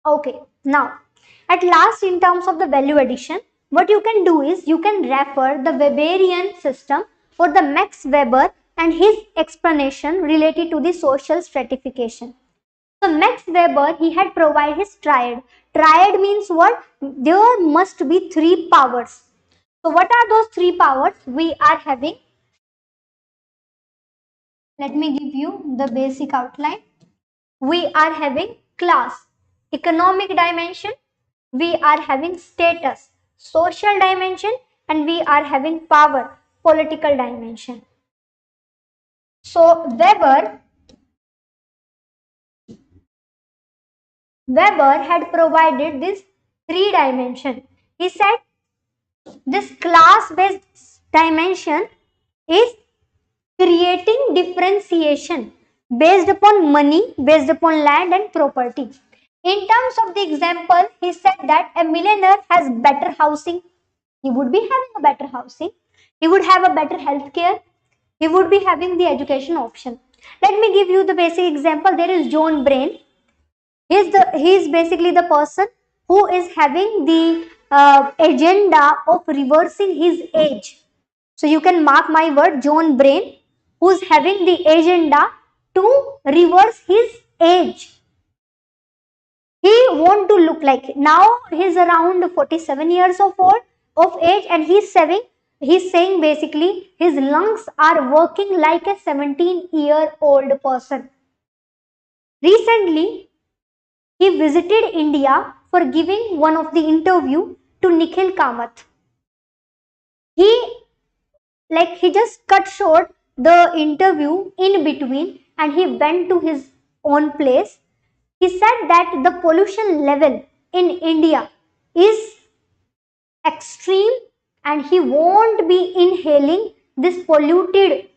Okay. Now, at last, in terms of the value addition, what you can do is you can refer the Weberian system or the Max Weber and his explanation related to the social stratification. So Max Weber, he had provided his triad. Triad means what? There must be three powers. So what are those three powers? We are having, let me give you the basic outline. We are having class, economic dimension, we are having status, social dimension, and we are having power, political dimension. So Weber had provided this three dimension. He said this class based dimension is creating differentiation based upon money, based upon land and property. In terms of the example, he said that a millionaire has better housing. He would be having a better housing. He would have a better health care. He would be having the education option. Let me give you the basic example. There is John Brain. He is basically the person who is having the agenda of reversing his age. So you can mark my word, John Brain, who is having the agenda to reverse his age. He want to look like, now he's around 47 years of age, and he's saying basically his lungs are working like a 17-year-old person. Recently, he visited India for giving one of the interview to Nikhil Kamath. He just cut short the interview in between and he went to his own place. He said that the pollution level in India is extreme and he won't be inhaling this polluted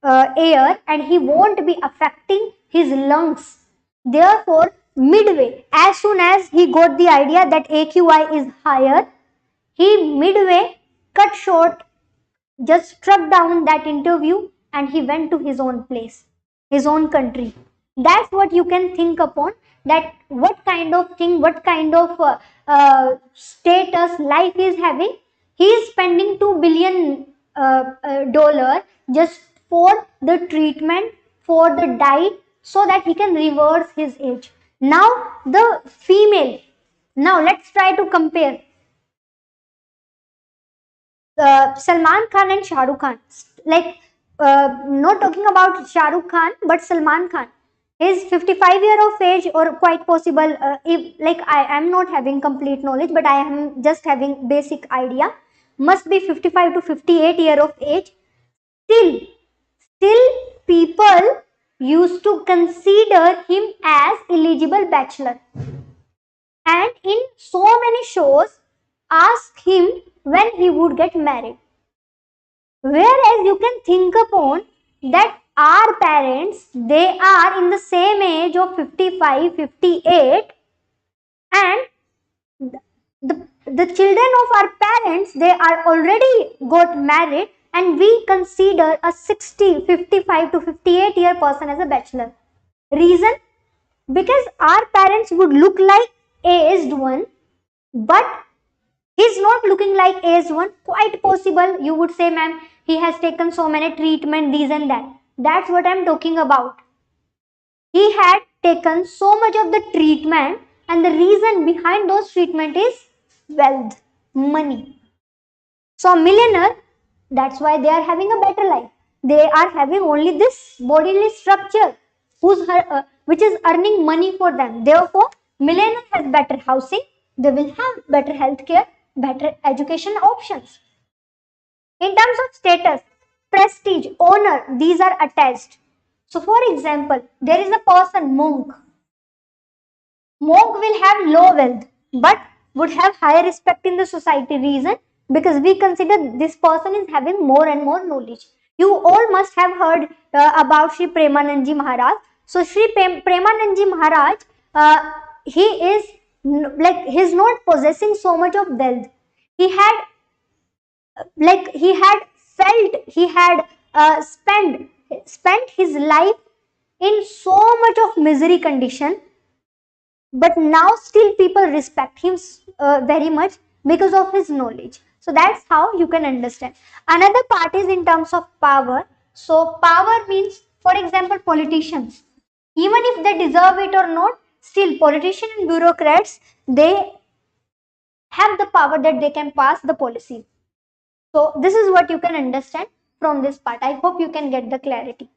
air and he won't be affecting his lungs. Therefore, midway, as soon as he got the idea that AQI is higher, he midway cut short, just struck down that interview and he went to his own place, his own country. That's what you can think upon, that what kind of thing, what kind of status life is having. He is spending $2 billion dollar just for the treatment, for the diet, so that he can reverse his age. Now the female, now let's try to compare Salman Khan and Shah Rukh Khan. Not talking about Shah Rukh Khan, but Salman Khan. Is 55 year of age, or quite possible, if I am not having complete knowledge, but I am just having basic idea. Must be 55 to 58 year of age. Still people used to consider him as eligible bachelor. And in so many shows, ask him when he would get married. Whereas you can think upon that our parents, they are in the same age of 55, 58, and the children of our parents, they are already got married, and we consider a 60, 55 to 58 year person as a bachelor. Reason? Because our parents would look like aged one, but he's not looking like aged one. Quite possible you would say, ma'am, he has taken so many treatment, these and that. That's what I'm talking about. He had taken so much of the treatment, and the reason behind those treatment is wealth, money. So millionaire, that's why they are having a better life. They are having only this bodily structure which is earning money for them. Therefore, millionaire has better housing, they will have better health care, better education options. In terms of status, prestige, honor, these are attached. So for example, there is a person, monk. Monk will have low wealth but would have higher respect in the society. Reason? Because we consider this person is having more and more knowledge. You all must have heard about Sri Premanandji Maharaj. So Sri Premanandji Maharaj, he is he's not possessing so much of wealth. He had he had felt, he had spent his life in so much of misery condition, but now still people respect him very much because of his knowledge. So that's how you can understand. Another part is in terms of power. So power means, for example, politicians, even if they deserve it or not, still politicians and bureaucrats, they have the power that they can pass the policy. So this is what you can understand from this part. I hope you can get the clarity.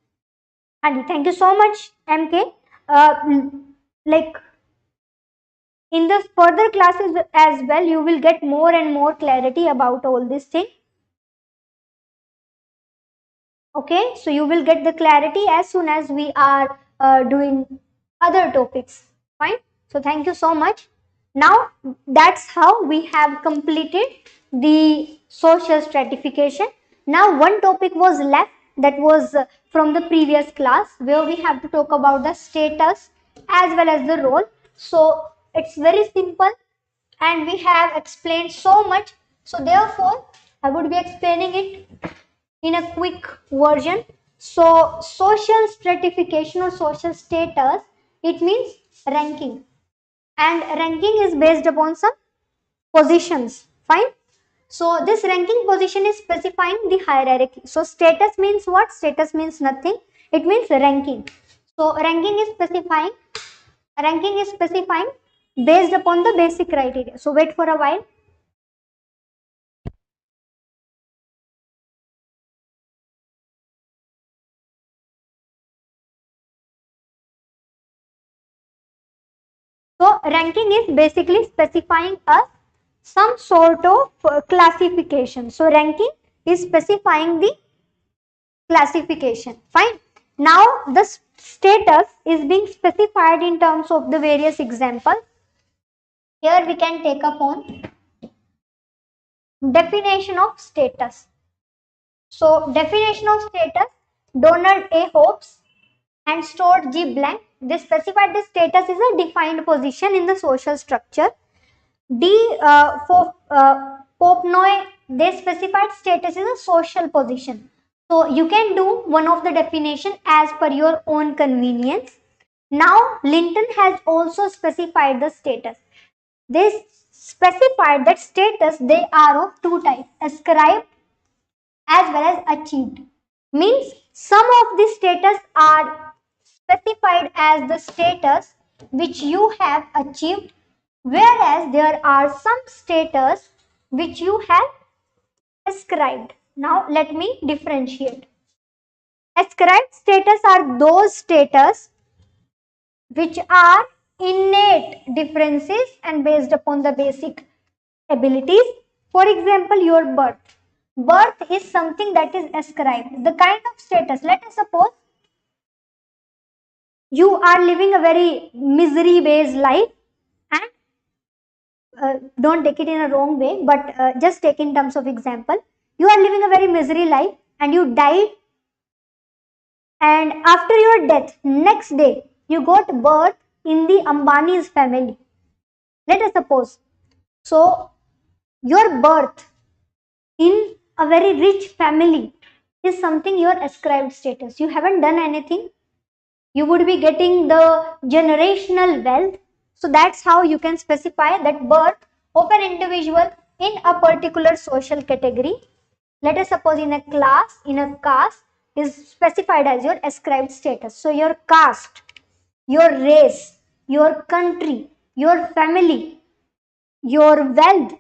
And thank you so much, MK. Like in the further classes as well, you will get more and more clarity about all this thing. Okay, so you will get the clarity as soon as we are doing other topics. Fine. So thank you so much. Now that's how we have completed the social stratification. Now one topic was left, that was from the previous class, where we have to talk about the status as well as the role. So it's very simple and we have explained so much. So therefore I would be explaining it in a quick version. So social stratification or social status, it means ranking, and ranking is based upon some positions. Fine. So this ranking position is specifying the hierarchy. So status means what? Status means nothing. It means ranking. So ranking is specifying based upon the basic criteria. So wait for a while. So ranking is basically specifying some sort of classification. So ranking is specifying the classification. Fine. Now the status is being specified in terms of the various examples. Here we can take up on definition of status. So definition of status, Donald A. Hobbes and Stuart G. Blank, they specified the status is a defined position in the social structure. For Popnoy, they specified status is a social position. So you can do one of the definition as per your own convenience. Now Linton has also specified the status. They specified that status, they are of two types, ascribed as well as achieved. Means some of the status are specified as the status which you have achieved, whereas there are some status which you have ascribed. Now let me differentiate. Ascribed status are those status which are innate differences and based upon the basic abilities. For example, your birth. Birth is something that is ascribed. The kind of status, let us suppose you are living a very misery based life, and don't take it in a wrong way, but just take in terms of example. You are living a very misery life and you died, and after your death, next day, you got birth in the Ambani's family. Let us suppose. So, your birth in a very rich family is something your ascribed status. You haven't done anything. You would be getting the generational wealth. So that's how you can specify that birth of an individual in a particular social category. Let us suppose in a class, in a caste is specified as your ascribed status. So your caste, your race, your country, your family, your wealth,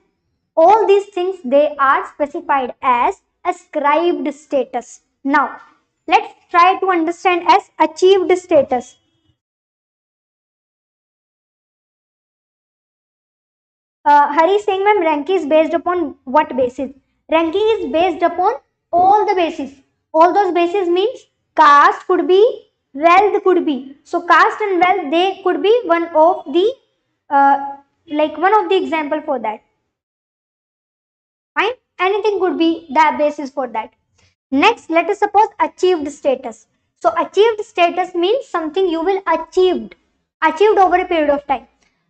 all these things, they are specified as ascribed status. Now let's try to understand as achieved status. Hari is saying, ma'am, ranking is based upon what basis? Ranking is based upon all the bases. All those bases means caste could be, wealth could be. So caste and wealth, they could be one of the one of the example for that. Fine. Anything could be the basis for that. Next, let us suppose achieved status. So achieved status means something you will achieved over a period of time.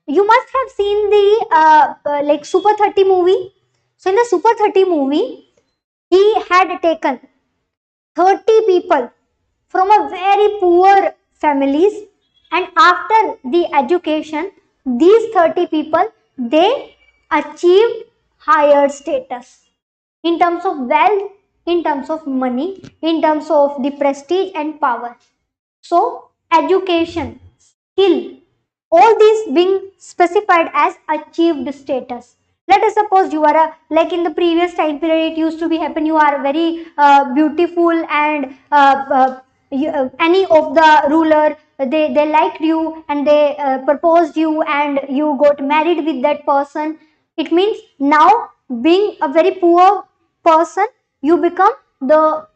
You must have seen the like Super 30 movie. So in the Super 30 movie, he had taken 30 people from a very poor families, and after the education, these 30 people, they achieved higher status in terms of wealth, in terms of money, in terms of the prestige and power. So education, skill, all these being specified as achieved status. Let us suppose you are a, like in the previous time period it used to be happen, you are very beautiful, and any of the ruler, they liked you and they proposed you and you got married with that person. It means now, being a very poor person, you become the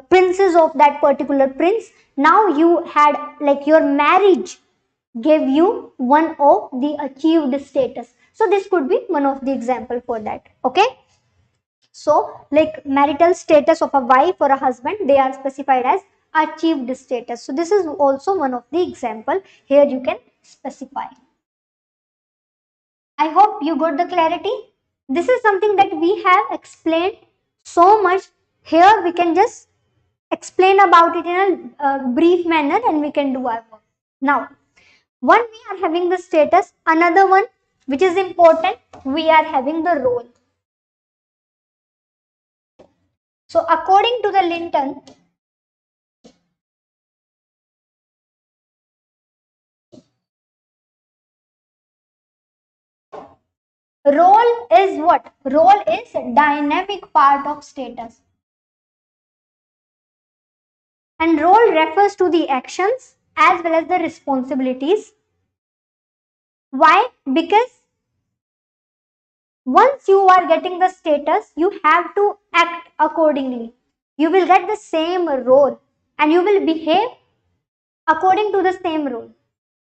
princes of that particular prince. Now you had, like, your marriage gave you one of the achieved status. So this could be one of the example for that. Okay, so like marital status of a wife or a husband, they are specified as achieved status. So this is also one of the example here you can specify. I hope you got the clarity. This is something that we have explained so much. Here we can just explain about it in a brief manner and we can do our work. Now, one, we are having the status. Another one which is important, we are having the role. So according to the Linton, role is what? Role is a dynamic part of status. And role refers to the actions as well as the responsibilities. Why? Because once you are getting the status, you have to act accordingly. You will get the same role and you will behave according to the same role.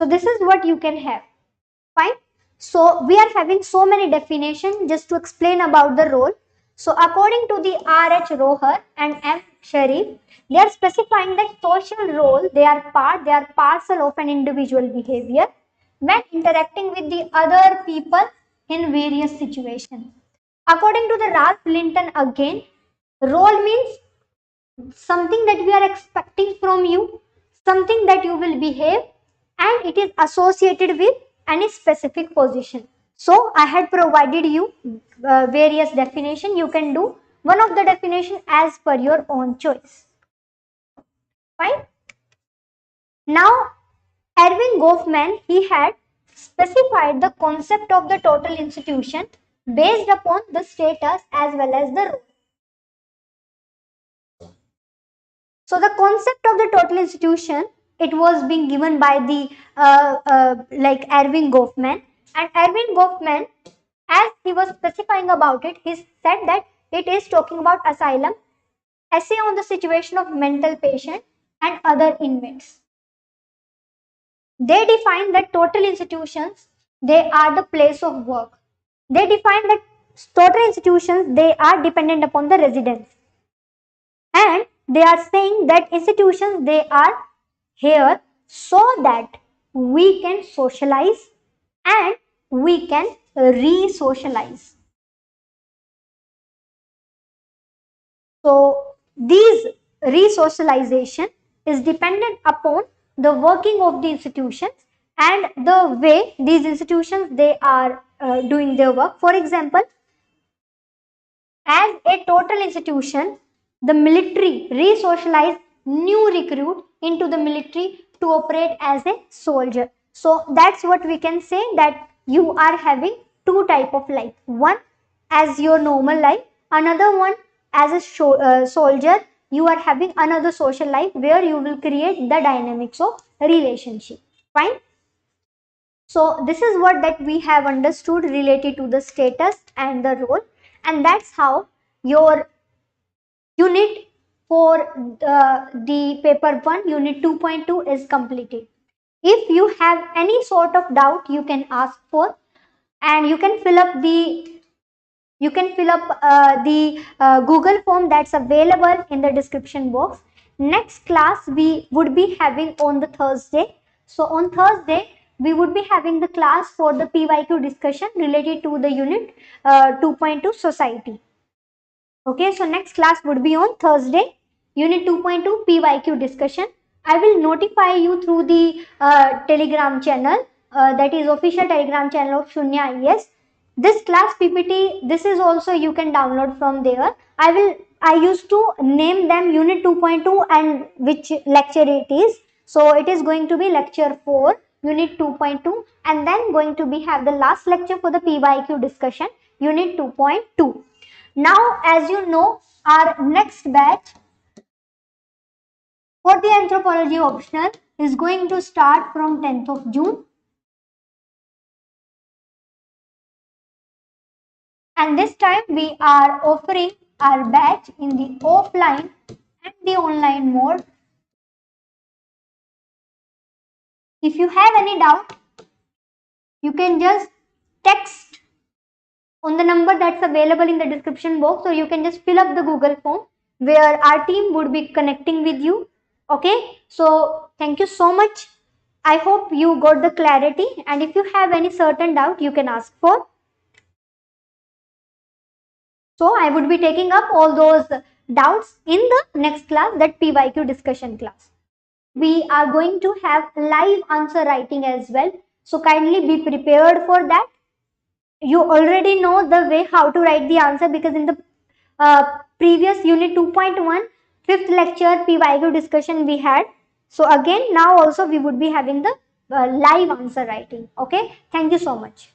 So this is what you can have. Fine. So we are having so many definitions just to explain about the role. So according to the R.H. Roher and M. Sharif, they are specifying that social role, they are parcel of an individual behavior when interacting with the other people in various situations. According to the Ralph Linton again, role means something that we are expecting from you, something that you will behave, and it is associated with any specific position. So I had provided you various definition. You can do one of the definition as per your own choice. Fine. Now, Erving Goffman, he had specified the concept of the total institution based upon the status as well as the role. So the concept of the total institution, it was being given by the like Erving Goffman, and Erving Goffman, as he was specifying about it, he said that it is talking about asylum, essay on the situation of mental patient and other inmates. They define that total institutions, they are the place of work. They define that total institutions, they are dependent upon the residents. And they are saying that institutions, they are here so that we can socialize and we can re-socialize. So these re-socialization is dependent upon the working of the institutions and the way these institutions, they are doing their work. For example, as a total institution, the military re-socialize new recruit into the military to operate as a soldier. So that's what we can say, that you are having two type of life. One as your normal life, another one as a soldier. You are having another social life where you will create the dynamics of relationship. Fine. So this is what that we have understood related to the status and the role, and that's how your unit for the paper 1, unit 2.2 is completed. If you have any sort of doubt, you can ask for, and you can fill up the You can fill up the Google form that's available in the description box. Next class we would be having on the Thursday. So on Thursday we would be having the class for the PYQ discussion related to the unit 2.2 society. Okay, so next class would be on Thursday, Unit 2.2 PYQ discussion. I will notify you through the Telegram channel, that is official Telegram channel of Sunya IAS. This class PPT, this is also you can download from there. I used to name them Unit 2.2 and which lecture it is. So it is going to be lecture 4, Unit 2.2, and then going to be have the last lecture for the PYQ discussion, Unit 2.2. Now, as you know, our next batch for the Anthropology Optional is going to start from 10th of June. And this time we are offering our batch in the offline and the online mode. If you have any doubt, you can just text on the number that's available in the description box, or you can just fill up the Google form where our team would be connecting with you. Okay, so thank you so much. I hope you got the clarity, and if you have any certain doubt, you can ask for. So I would be taking up all those doubts in the next class, that PYQ discussion class. We are going to have live answer writing as well. So kindly be prepared for that. You already know the way how to write the answer, because in the previous unit 2.1 fifth lecture PYQ discussion we had. So again, now also we would be having the live answer writing. Okay, thank you so much.